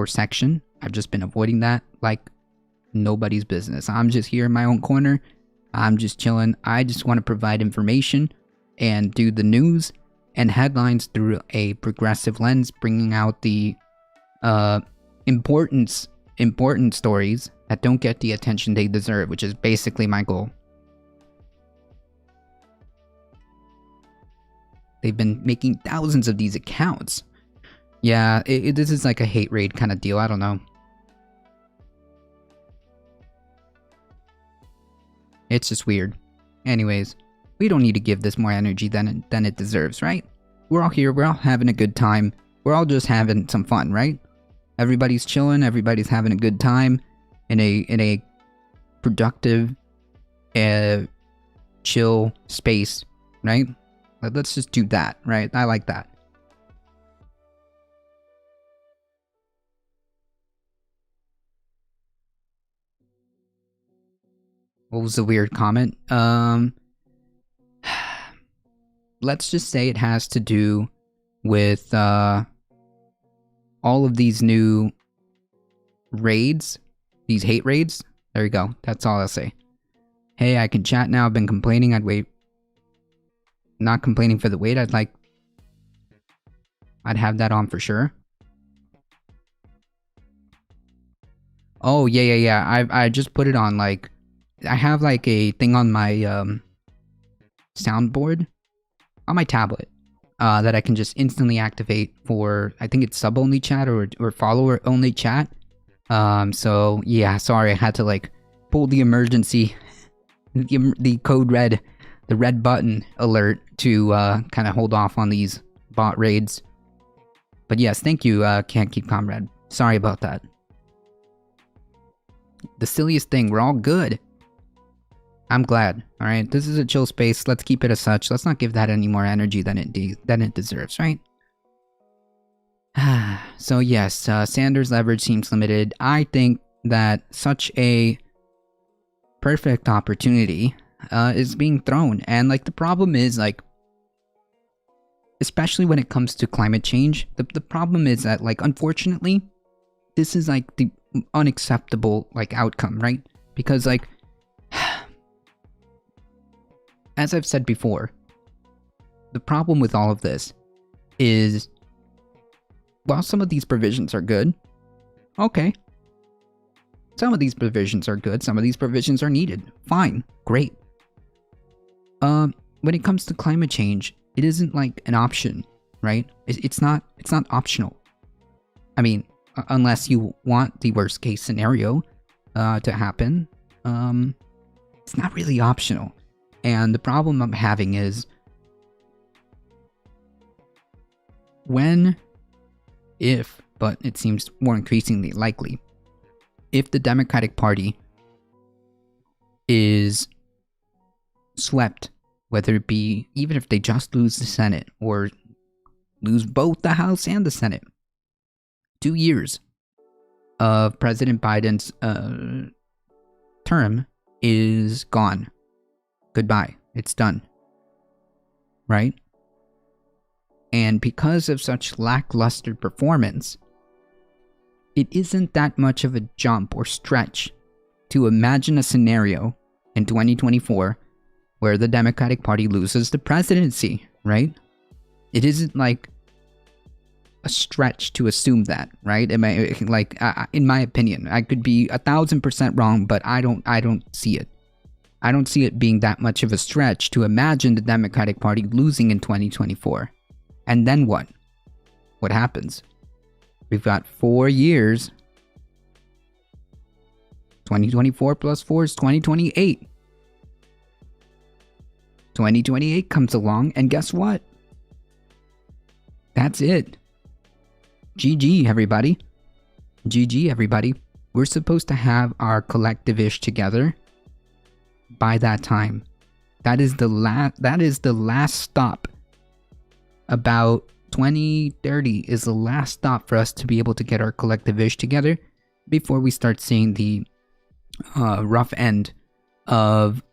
section. I've just been avoiding that like nobody's business. I'm just here in my own corner. I'm just chilling. I just want to provide information and do the news and headlines through a progressive lens, bringing out the important stories that don't get the attention they deserve, which is basically my goal. They've been making thousands of these accounts. Yeah, this is like a hate raid kind of deal. I don't know. It's just weird. Anyways, we don't need to give this more energy than it deserves, right? We're all here. We're all having a good time. We're all just having some fun, right? Everybody's chilling. Everybody's having a good time in a productive, chill space, right? Let's just do that, right? I like that. What was the weird comment? Let's just say it has to do with all of these new raids, these hate raids. There you go. That's all I'll say. Hey, I can chat now. I've been complaining. I'd wait. not complaining for the wait. I'd have that on for sure. Oh, yeah. I just put it on, like, I have, like, a thing on my, soundboard on my tablet, that I can just instantly activate for, I think it's sub-only chat or follower-only chat. So, yeah, sorry, I had to, like, pull the emergency, the code red, the red button alert to, kind of hold off on these bot raids. But yes, thank you, Can't Keep Comrade. Sorry about that. The silliest thing, we're all good. I'm glad, alright? This is a chill space, let's keep it as such. Let's not give that any more energy than it deserves, right? So yes, Sanders' leverage seems limited. I think that such a perfect opportunity is being thrown. And, like, the problem is, like, especially when it comes to climate change, the problem is that, like, unfortunately, this is, like, the unacceptable, like, outcome, right? Because, like, as I've said before, the problem with all of this is, while some of these provisions are good, okay, some of these provisions are good, some of these provisions are needed, fine, great. When it comes to climate change, it isn't like an option, right? It's not optional. I mean, unless you want the worst case scenario to happen, it's not really optional. And the problem I'm having is if, but it seems more increasingly likely, if the Democratic Party is swept, whether it be, even if they just lose the Senate or lose both the House and the Senate, 2 years of President Biden's term is gone. Goodbye. It's done. Right? And because of such lackluster performance, it isn't that much of a jump or stretch to imagine a scenario in 2024 where the Democratic Party loses the presidency, right? It isn't like a stretch to assume that, right? In my opinion, I could be 1,000% wrong, but I don't see it. I don't see it being that much of a stretch to imagine the Democratic Party losing in 2024. And then what? What happens? We've got 4 years. 2024 plus 4 is 2028. 2028 comes along, and guess what? That's it. GG, everybody. GG, everybody. We're supposed to have our collective-ish together by that time. That is the last stop. About 2030 is the last stop for us to be able to get our collective-ish together before we start seeing the rough end of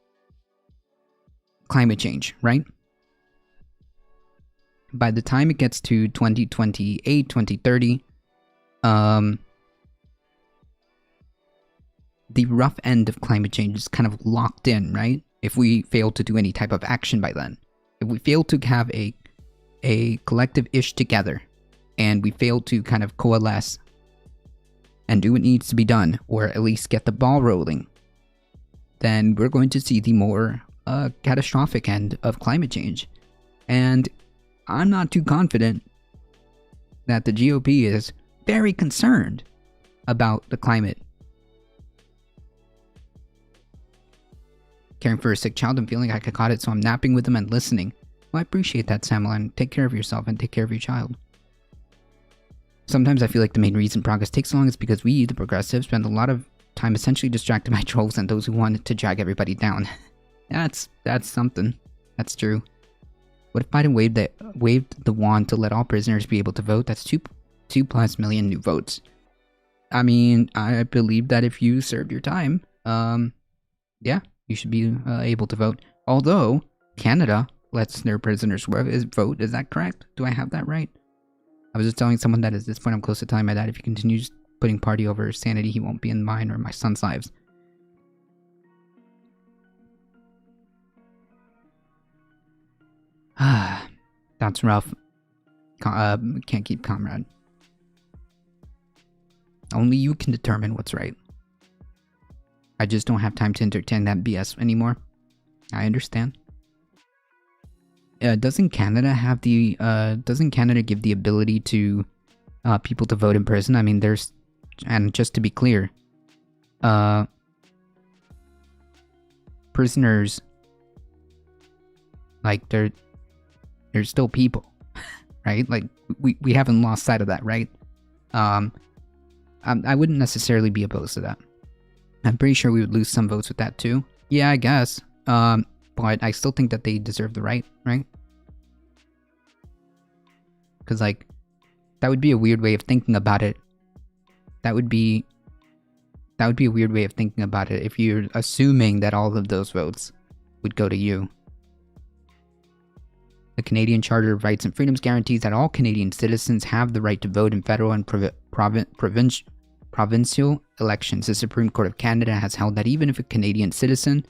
climate change, right? By the time it gets to 2028, 2030, the rough end of climate change is kind of locked in, right? If we fail to do any type of action by then. If we fail to have a collective-ish together, and we fail to kind of coalesce and do what needs to be done, or at least get the ball rolling, then we're going to see the more catastrophic end of climate change. And I'm not too confident that the GOP is very concerned about the climate. Caring for a sick child and feeling like I caught it, so I'm napping with them and listening. Well, I appreciate that, Samuel. Take care of yourself and take care of your child. Sometimes I feel like the main reason progress takes so long is because we, the progressives, spend a lot of time essentially distracted by trolls and those who want to drag everybody down. That's something. That's true. What if Biden waved the wand to let all prisoners be able to vote? That's 2+ million new votes. I mean, I believe that if you served your time, yeah, you should be able to vote. Although, Canada lets their prisoners vote. Is that correct? Do I have that right? I was just telling someone that at this point I'm close to telling my dad if he continues putting party over sanity, he won't be in mine or my son's lives. That's rough. Can't keep comrade. Only you can determine what's right. I just don't have time to entertain that BS anymore. I understand. Doesn't Canada have the doesn't Canada give the ability to people to vote in person? I mean, there's, and just to be clear, prisoners, like they're still people, right? Like we haven't lost sight of that, right? I wouldn't necessarily be opposed to that. I'm pretty sure we would lose some votes with that too. Yeah, I guess. But I still think that they deserve the right? Because, like, that would be a weird way of thinking about it. That would be a weird way of thinking about it if you're assuming that all of those votes would go to you. The Canadian Charter of Rights and Freedoms guarantees that all Canadian citizens have the right to vote in federal and provincial elections. The Supreme Court of Canada has held that even if a Canadian citizen...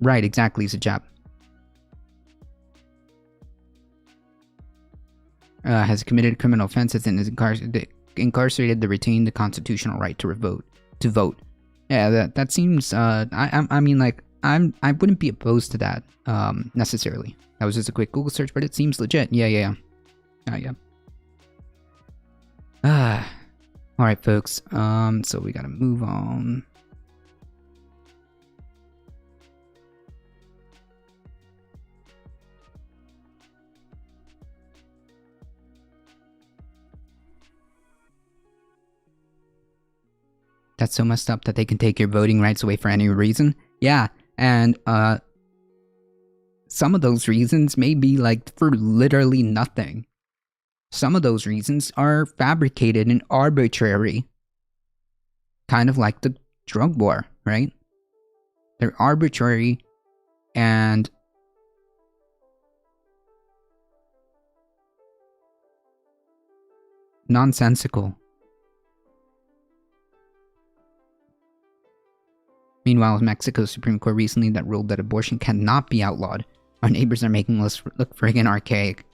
Right, exactly, Sajab. Has committed criminal offenses and is incarcerated, they retain the constitutional right to vote. Yeah, that seems... I mean, like, I wouldn't be opposed to that, necessarily. That was just a quick Google search, but it seems legit. Yeah. Alright, folks. So we gotta move on. That's so messed up that they can take your voting rights away for any reason. Yeah, and some of those reasons may be like for literally nothing. Some of those reasons are fabricated and arbitrary. Kind of like the drug war, right? They're arbitrary and nonsensical. Meanwhile, Mexico's Supreme Court recently that ruled that abortion cannot be outlawed. Our neighbors are making us look friggin' archaic.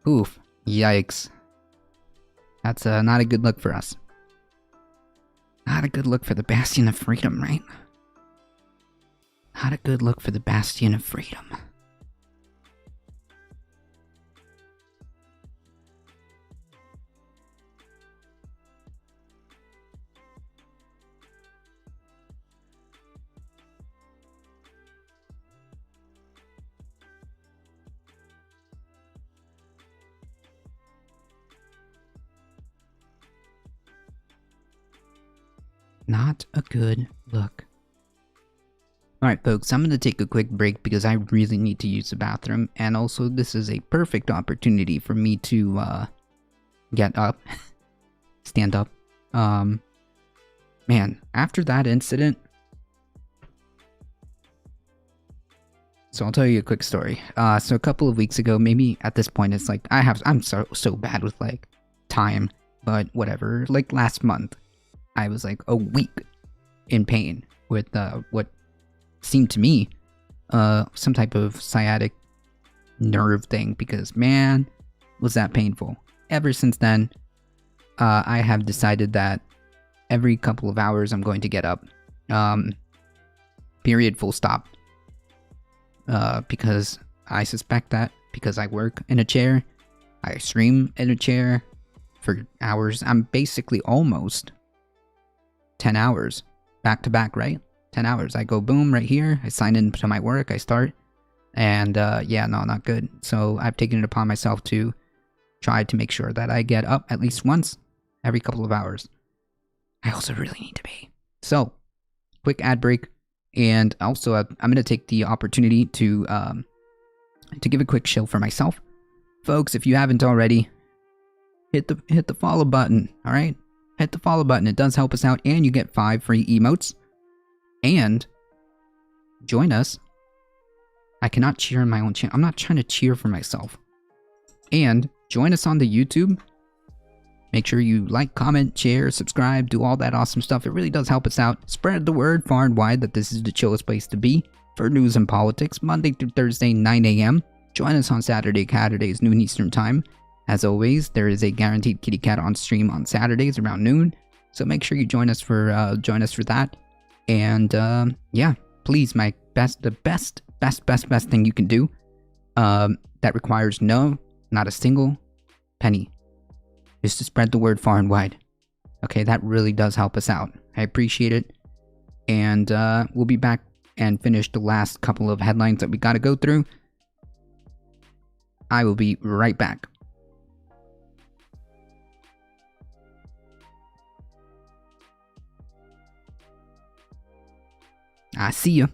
Oof. Yikes. That's not a good look for us. Not a good look for the bastion of freedom, right? Not a good look for the bastion of freedom. Not a good look. Alright folks, I'm going to take a quick break because I really need to use the bathroom, and also this is a perfect opportunity for me to get up, stand up. Man, after that incident, so I'll tell you a quick story. So a couple of weeks ago, maybe at this point it's like I'm so bad with like time, but whatever. Like last month, I was like a week in pain with what seemed to me some type of sciatic nerve thing, because man, was that painful. Ever since then, I have decided that every couple of hours I'm going to get up. Period, full stop. Because I suspect that because I work in a chair, I stream in a chair for hours. I'm basically almost 10 hours back to back, right? 10 hours. I go boom right here. I sign in to my work. I start. And yeah, no, not good. So I've taken it upon myself to try to make sure that I get up at least once every couple of hours. I also really need to pee. So, quick ad break. And also, I'm going to take the opportunity to give a quick shill for myself. Folks, if you haven't already, hit the follow button, all right? Hit the follow button. It does help us out, and you get 5 free emotes. And join us. I cannot cheer on my own channel. I'm not trying to cheer for myself. And join us on the YouTube. Make sure you like, comment, share, subscribe, do all that awesome stuff. It really does help us out. Spread the word far and wide that this is the chillest place to be for news and politics, Monday through Thursday, 9 a.m. Join us on Saturdays, noon Eastern Time. As always, there is a guaranteed kitty cat on stream on Saturdays around noon, so make sure you join us for that. And yeah, please, the best thing you can do, that requires not a single penny, is to spread the word far and wide. Okay, that really does help us out. I appreciate it. And we'll be back and finish the last couple of headlines that we gotta go through. I will be right back. I see you.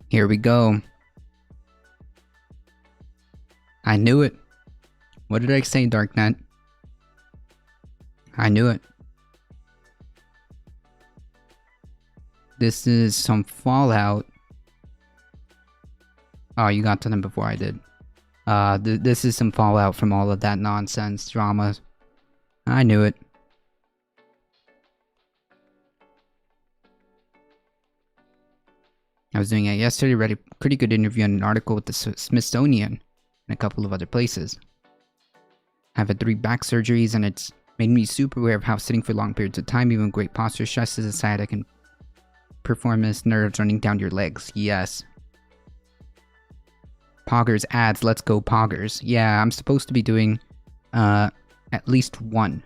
Here we go. I knew it. What did I say, Darknet? I knew it. This is some Fallout. Oh, you got to them before I did. This is some Fallout from all of that nonsense drama. I knew it. I was doing it yesterday, read a pretty good interview and an article with the Smithsonian and a couple of other places. I've had 3 back surgeries and it's made me super aware of how sitting for long periods of time, even great posture stresses aside, I can performance nerves running down your legs. Yes. Poggers ads, let's go Poggers. Yeah, I'm supposed to be doing at least 1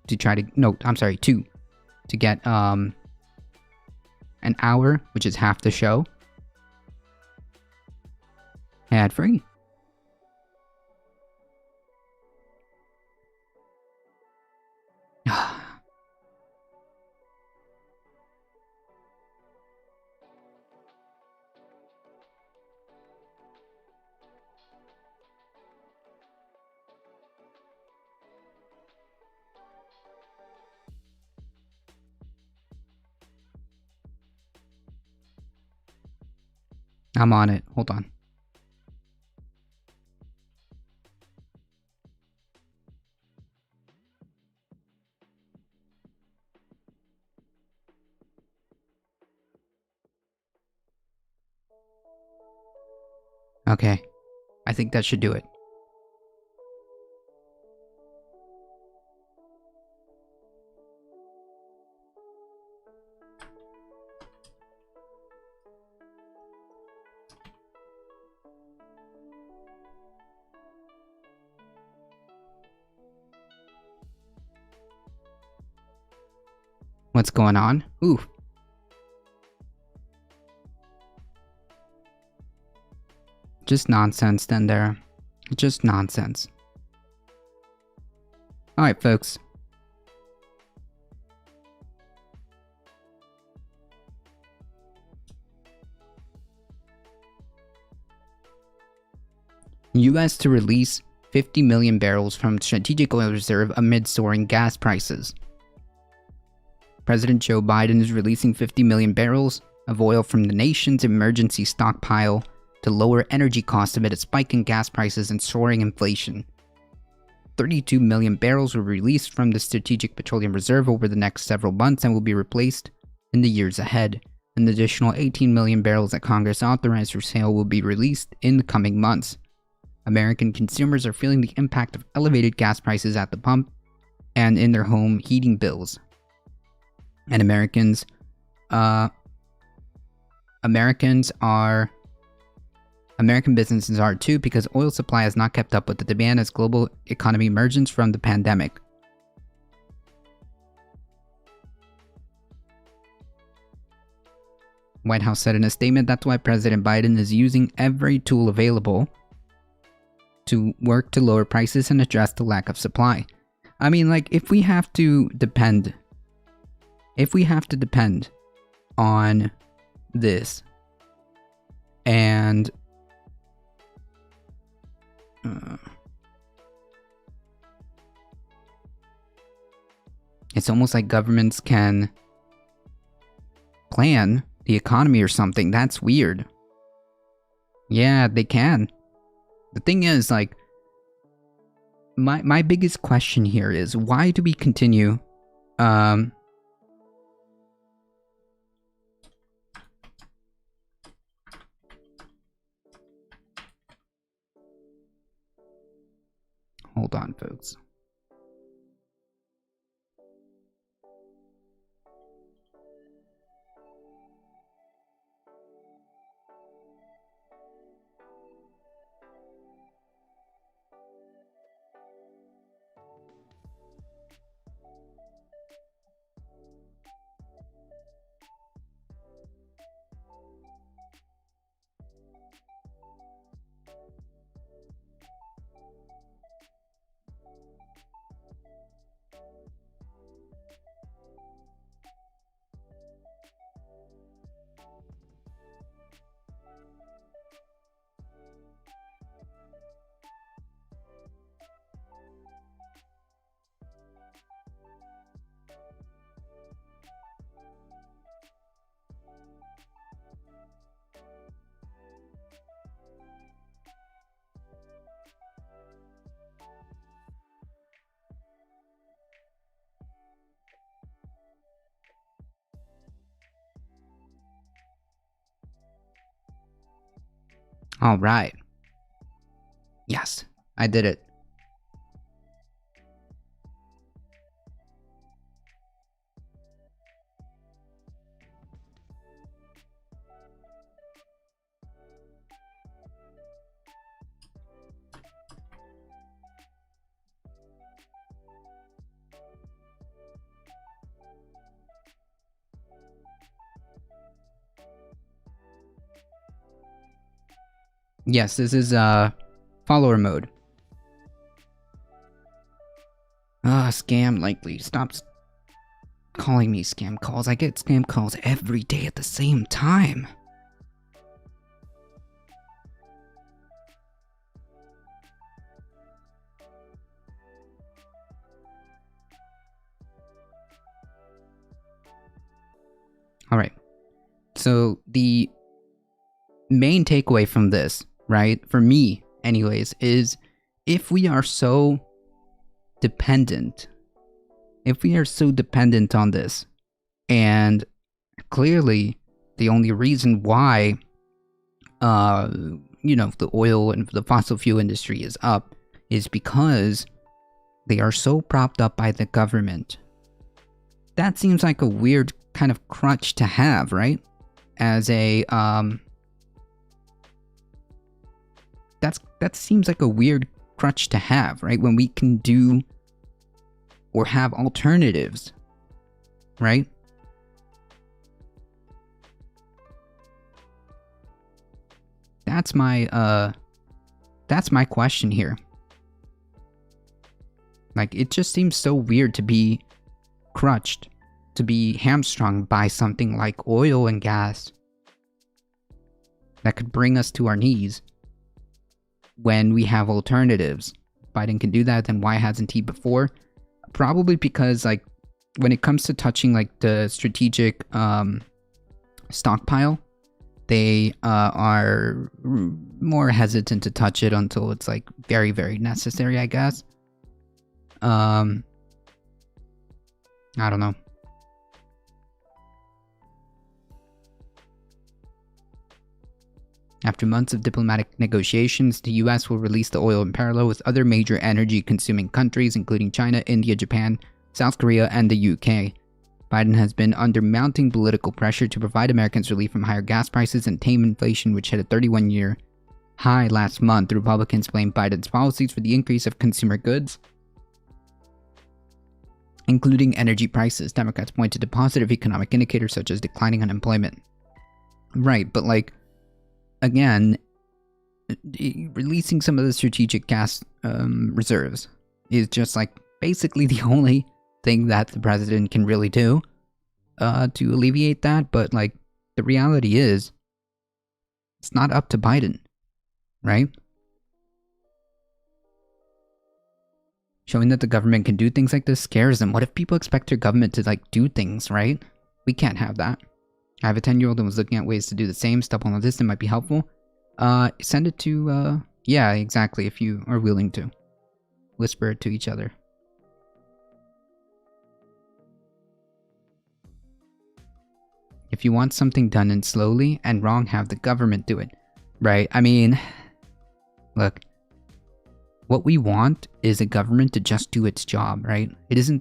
to try to, no, I'm sorry, 2 to get an hour, which is half the show, ad free. I'm on it. Hold on. Okay. I think that should do it. What's going on? Ooh. Just nonsense then there. Just nonsense. Alright, folks. U.S. to release 50 million barrels from strategic oil reserve amid soaring gas prices. President Joe Biden is releasing 50 million barrels of oil from the nation's emergency stockpile to lower energy costs amid a spike in gas prices and soaring inflation. 32 million barrels were released from the Strategic Petroleum Reserve over the next several months and will be replaced in the years ahead. An additional 18 million barrels that Congress authorized for sale will be released in the coming months. American consumers are feeling the impact of elevated gas prices at the pump and in their home heating bills. And American businesses are too, because oil supply has not kept up with the demand as global economy emerges from the pandemic. White House said in a statement that's why President Biden is using every tool available to work to lower prices and address the lack of supply. I mean, like, if we have to depend on this, and it's almost like governments can plan the economy or something. That's weird. Yeah, they can. The thing is, like, my biggest question here is, why do we continue hold on, folks. All right. Yes, I did it. Yes, this is follower mode. Scam likely. Stop calling me scam calls. I get scam calls every day at the same time. Alright. So the main takeaway from this, right, for me anyways, is if we are so dependent on this, and clearly the only reason why the oil and the fossil fuel industry is up is because they are so propped up by the government. That seems like a weird kind of crutch to have, right? As a that seems like a weird crutch to have, right? When we can do or have alternatives, right? That's my question here. Like, it just seems so weird to be crutched, to be hamstrung by something like oil and gas that could bring us to our knees when we have alternatives. Biden can do that, then why hasn't he before? Probably because, like, when it comes to touching, like, the strategic stockpile, they are more hesitant to touch it until it's, like, very, very necessary, I guess. I don't know. After months of diplomatic negotiations, the US will release the oil in parallel with other major energy-consuming countries, including China, India, Japan, South Korea, and the UK. Biden has been under mounting political pressure to provide Americans relief from higher gas prices and tame inflation, which hit a 31-year high last month. Republicans blame Biden's policies for the increase of consumer goods, including energy prices. Democrats pointed to positive economic indicators such as declining unemployment. Right, but like, again, releasing some of the strategic gas reserves is just like basically the only thing that the president can really do to alleviate that. But like, the reality is, it's not up to Biden, right? Showing that the government can do things like this scares them. What if people expect their government to like do things, right? We can't have that. I have a 10-year-old and was looking at ways to do the same. Stuff on this that might be helpful. Send it to, yeah, exactly, if you are willing to. Whisper it to each other. If you want something done and slowly and wrong, have the government do it. Right? I mean, look. What we want is a government to just do its job, right? It isn't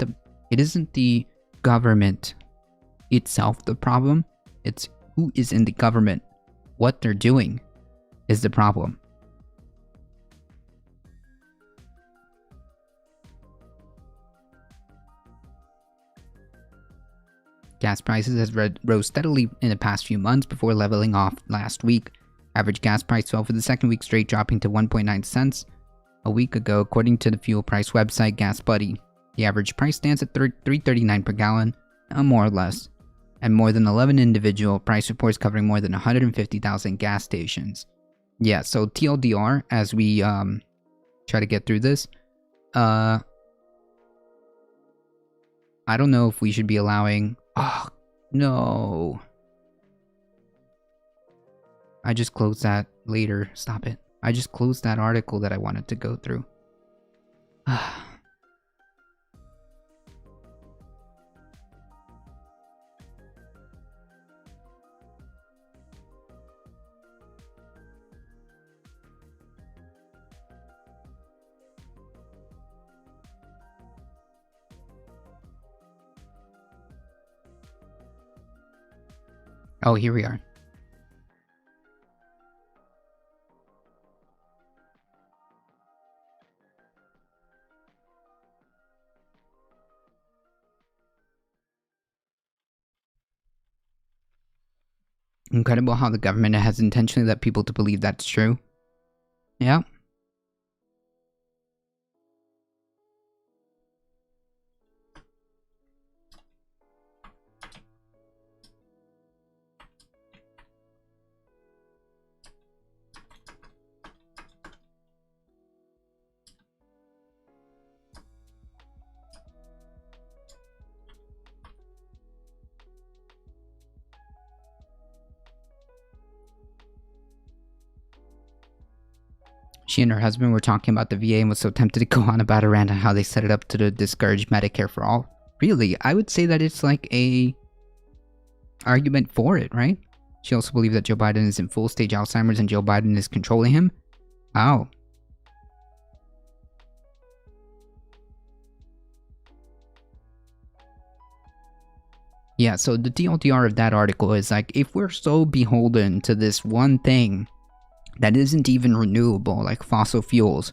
the government itself the problem. It's who is in the government. What they're doing is the problem. Gas prices has rose steadily in the past few months before leveling off last week. Average gas price fell for the second week straight, dropping to 1.9 cents a week ago, according to the fuel price website GasBuddy. The average price stands at $3.39 per gallon, more or less, and more than 11 individual price reports covering more than 150,000 gas stations. Yeah, so TLDR, as we try to get through this, I don't know if we should be allowing... Oh, no. I just closed that later. Stop it. I just closed that article that I wanted to go through. Oh, here we are. Incredible how the government has intentionally led people to believe that's true. Yeah. She and her husband were talking about the VA and was so tempted to go on about a rant on how they set it up to discourage Medicare for all. Really, I would say that it's like a argument for it, right? She also believes that Joe Biden is in full stage Alzheimer's and Joe Biden is controlling him. Wow. Yeah, so the TLDR of that article is like, if we're so beholden to this one thing that isn't even renewable, like fossil fuels,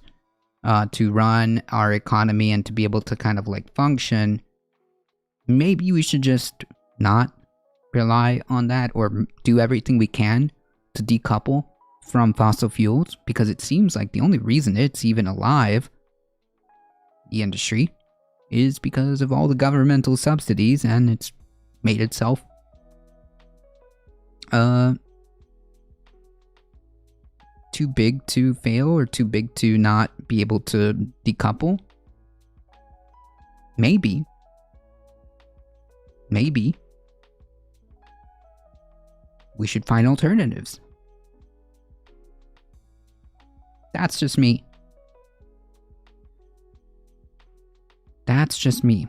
to run our economy and to be able to kind of like function, maybe we should just not rely on that or do everything we can to decouple from fossil fuels, because it seems like the only reason it's even alive, the industry, is because of all the governmental subsidies, and it's made itself too big to fail or too big to not be able to decouple. Maybe we should find alternatives. That's just me. That's just me.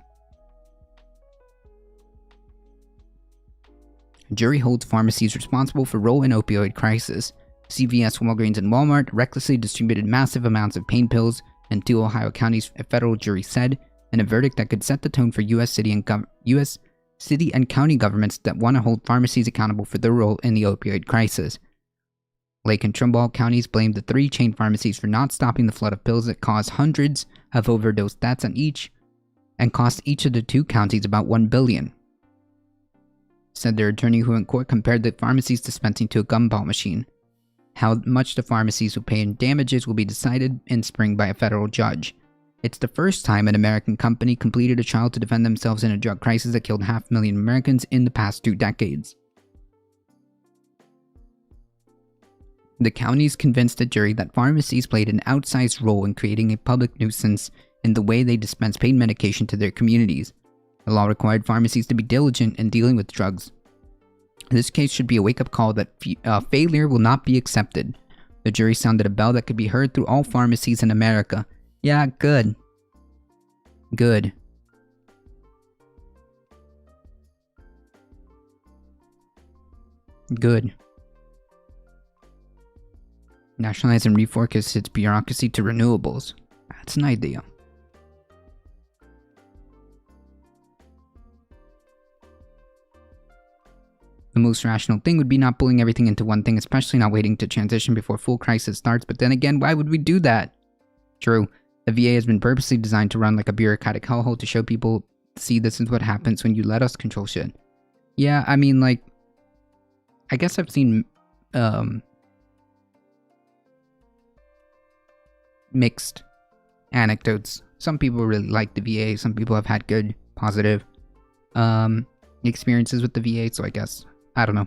Jury holds pharmacies responsible for role in opioid crisis. CVS, Walgreens, and Walmart recklessly distributed massive amounts of pain pills, and 2 Ohio counties, a federal jury said, in a verdict that could set the tone for U.S. city and county governments that want to hold pharmacies accountable for their role in the opioid crisis. Lake and Trumbull counties blamed the 3 chain pharmacies for not stopping the flood of pills that caused hundreds of overdose deaths on each, and cost each of the 2 counties about $1 billion. Said their attorney, who in court compared the pharmacies dispensing to a gumball machine. How much the pharmacies will pay in damages will be decided in spring by a federal judge. It's the first time an American company completed a trial to defend themselves in a drug crisis that killed 500,000 Americans in the past 2 decades. The counties convinced the jury that pharmacies played an outsized role in creating a public nuisance in the way they dispense pain medication to their communities. The law required pharmacies to be diligent in dealing with drugs. This case should be a wake-up call that failure will not be accepted. The jury sounded a bell that could be heard through all pharmacies in America. Yeah, good. Good. Good. Nationalize and refocus its bureaucracy to renewables. That's an idea. The most rational thing would be not pulling everything into one thing, especially not waiting to transition before full crisis starts, but then again, why would we do that? True, the VA has been purposely designed to run like a bureaucratic hellhole to show people, see, this is what happens when you let us control shit. Yeah, I mean, like, I guess I've seen, mixed anecdotes. Some people really like the VA, some people have had good, positive, experiences with the VA, so I guess, I don't know.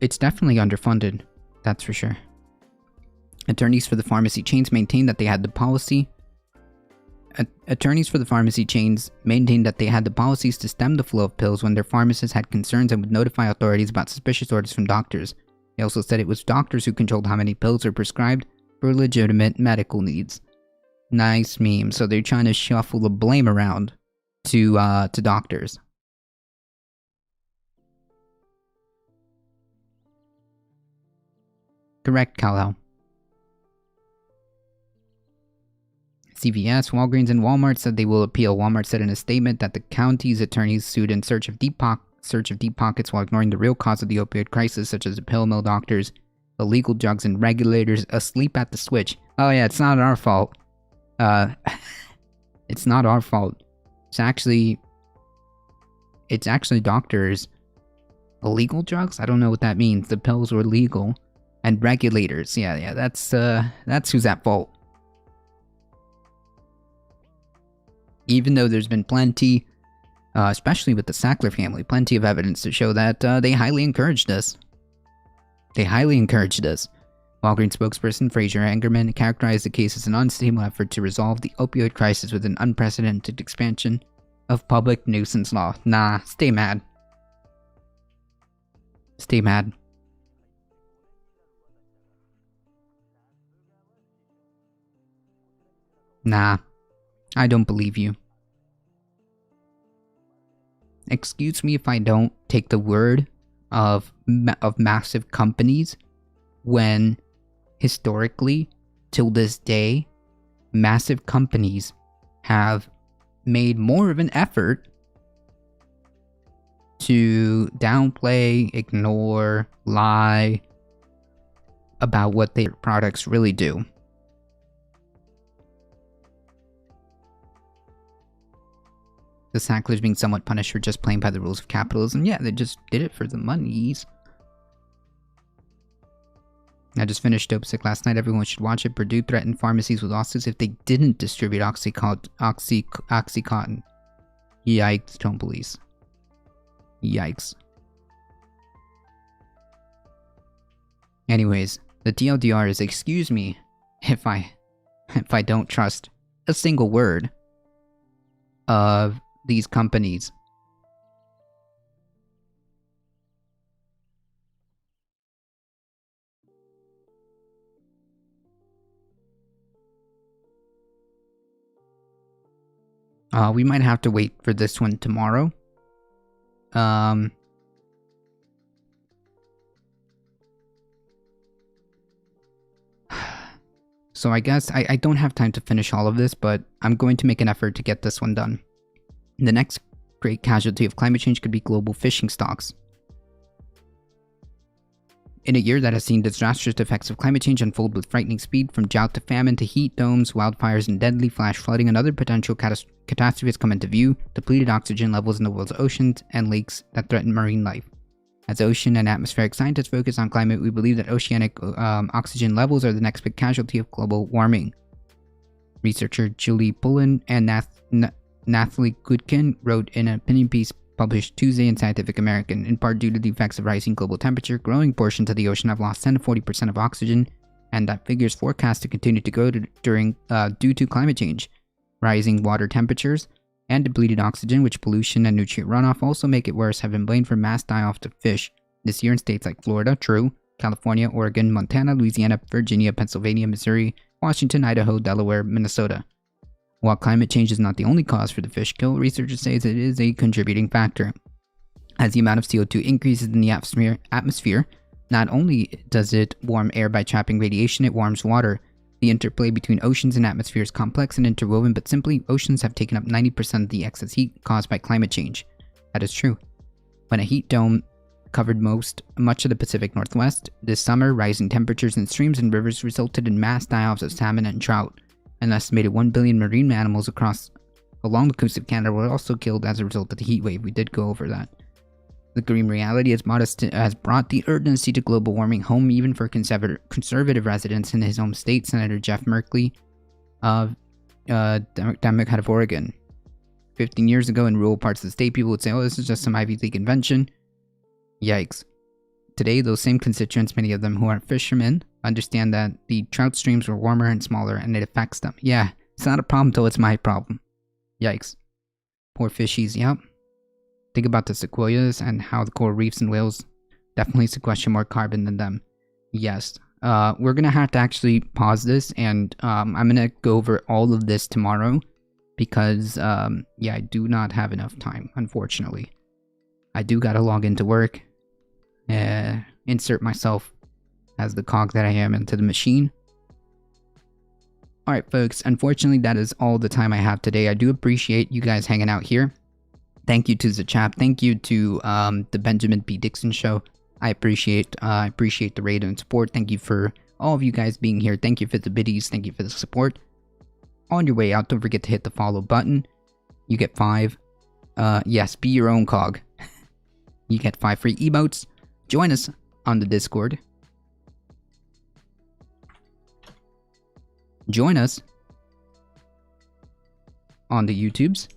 It's definitely underfunded, that's for sure. Attorneys for the pharmacy chains maintained that they had the policy. Attorneys for the pharmacy chains maintained that they had the policies to stem the flow of pills when their pharmacists had concerns and would notify authorities about suspicious orders from doctors. They also said it was doctors who controlled how many pills were prescribed for legitimate medical needs. Nice meme. So they're trying to shuffle the blame around to doctors. Correct, Kal-El. CVS, Walgreens, and Walmart said they will appeal. Walmart said in a statement that the county's attorneys sued in search of deep pockets while ignoring the real cause of the opioid crisis, such as the pill mill doctors, illegal drugs, and regulators asleep at the switch. Oh yeah, it's not our fault. It's not our fault. It's actually doctors. Illegal drugs? I don't know what that means. The pills were legal. And regulators. Yeah, that's who's at fault. Even though there's been plenty, especially with the Sackler family, plenty of evidence to show that they highly encouraged us. Walgreens spokesperson Fraser Angerman characterized the case as an unstable effort to resolve the opioid crisis with an unprecedented expansion of public nuisance law. Nah, stay mad. Stay mad. Nah, I don't believe you. Excuse me if I don't take the word of massive companies when, historically, till this day, massive companies have made more of an effort to downplay, ignore, lie about what their products really do. The Sacklers being somewhat punished for just playing by the rules of capitalism. Yeah, they just did it for the monies. I just finished Dopesick last night. Everyone should watch it. Purdue threatened pharmacies with lawsuits if they didn't distribute Oxycontin. Yikes, Tone Police. Yikes. Anyways, the TLDR is, excuse me if I don't trust a single word of these companies. We might have to wait for this one tomorrow. So I guess I don't have time to finish all of this, but I'm going to make an effort to get this one done. The next great casualty of climate change could be global fishing stocks. In a year that has seen disastrous effects of climate change unfold with frightening speed, from drought to famine to heat domes, wildfires, and deadly flash flooding, another potential catastrophe has come into view: depleted oxygen levels in the world's oceans and lakes that threaten marine life. As ocean and atmospheric scientists focus on climate, we believe that oceanic oxygen levels are the next big casualty of global warming. Researcher Julie Pullen and Nathalie Goodkin wrote in an opinion piece published Tuesday in Scientific American. In part due to the effects of rising global temperature, growing portions of the ocean have lost 10 to 40% of oxygen, and that figure is forecast to continue to grow due to climate change. Rising water temperatures and depleted oxygen, which pollution and nutrient runoff also make it worse, have been blamed for mass die-offs of fish this year in states like Florida, California, Oregon, Montana, Louisiana, Virginia, Pennsylvania, Missouri, Washington, Idaho, Delaware, Minnesota. While climate change is not the only cause for the fish kill, researchers say it is a contributing factor. As the amount of CO2 increases in the atmosphere, not only does it warm air by trapping radiation, it warms water. The interplay between oceans and atmosphere is complex and interwoven, but simply, oceans have taken up 90% of the excess heat caused by climate change. That is true. When a heat dome covered much of the Pacific Northwest this summer, rising temperatures in streams and rivers resulted in mass die-offs of salmon and trout. An estimated 1 billion marine animals along the coast of Canada were also killed as a result of the heat wave. We did go over that. The grim reality has brought the urgency to global warming home even for conservative residents in his home state. Senator Jeff Merkley of Democrat of Oregon. 15 years ago in rural parts of the state, people would say, oh, this is just some Ivy League invention. Yikes. Today, those same constituents, many of them who aren't fishermen, understand that the trout streams were warmer and smaller and it affects them. Yeah, it's not a problem till it's my problem. Yikes. Poor fishies, yep. Think about the sequoias and how the coral reefs and whales definitely sequester more carbon than them. Yes. We're gonna have to actually pause this, and I'm gonna go over all of this tomorrow because, yeah, I do not have enough time, unfortunately. I do gotta log into work, insert myself as the cog that I am into the machine. Alright folks, unfortunately that is all the time I have today. I do appreciate you guys hanging out here. Thank you to Zachap, thank you to the Benjamin B. Dixon Show. I appreciate the raid and support. Thank you for all of you guys being here. Thank you for the biddies, thank you for the support. On your way out, don't forget to hit the follow button. You get 5. Yes, be your own cog. You get 5 free emotes. Join us on the Discord. Join us on the YouTubes.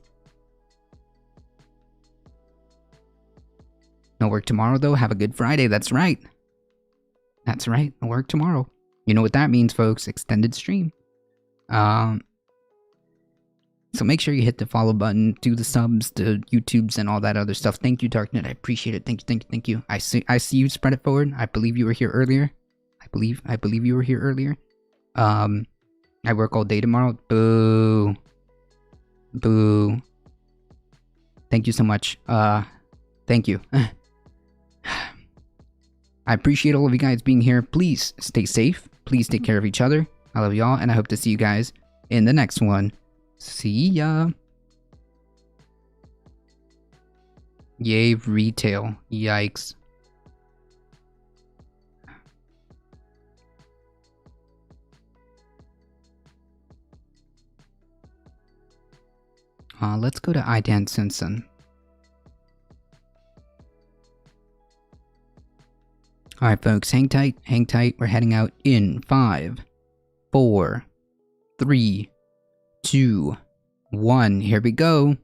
No work tomorrow though. Have a good Friday. That's right. That's right. No work tomorrow. You know what that means, folks. Extended stream. So make sure you hit the follow button, do the subs, the YouTubes, and all that other stuff. Thank you, Darknet. I appreciate it. Thank you. I see you spread it forward. I believe you were here earlier. I believe you were here earlier. I work all day tomorrow. Boo. Boo. Thank you so much. Thank you. I appreciate all of you guys being here. Please stay safe. Please take care of each other. I love y'all, and I hope to see you guys in the next one. See ya. Yay, retail. Yikes. Let's go to Idan Simpson. Alright, folks, hang tight, hang tight. We're heading out in 5, 4, 3, 2, 1. Here we go.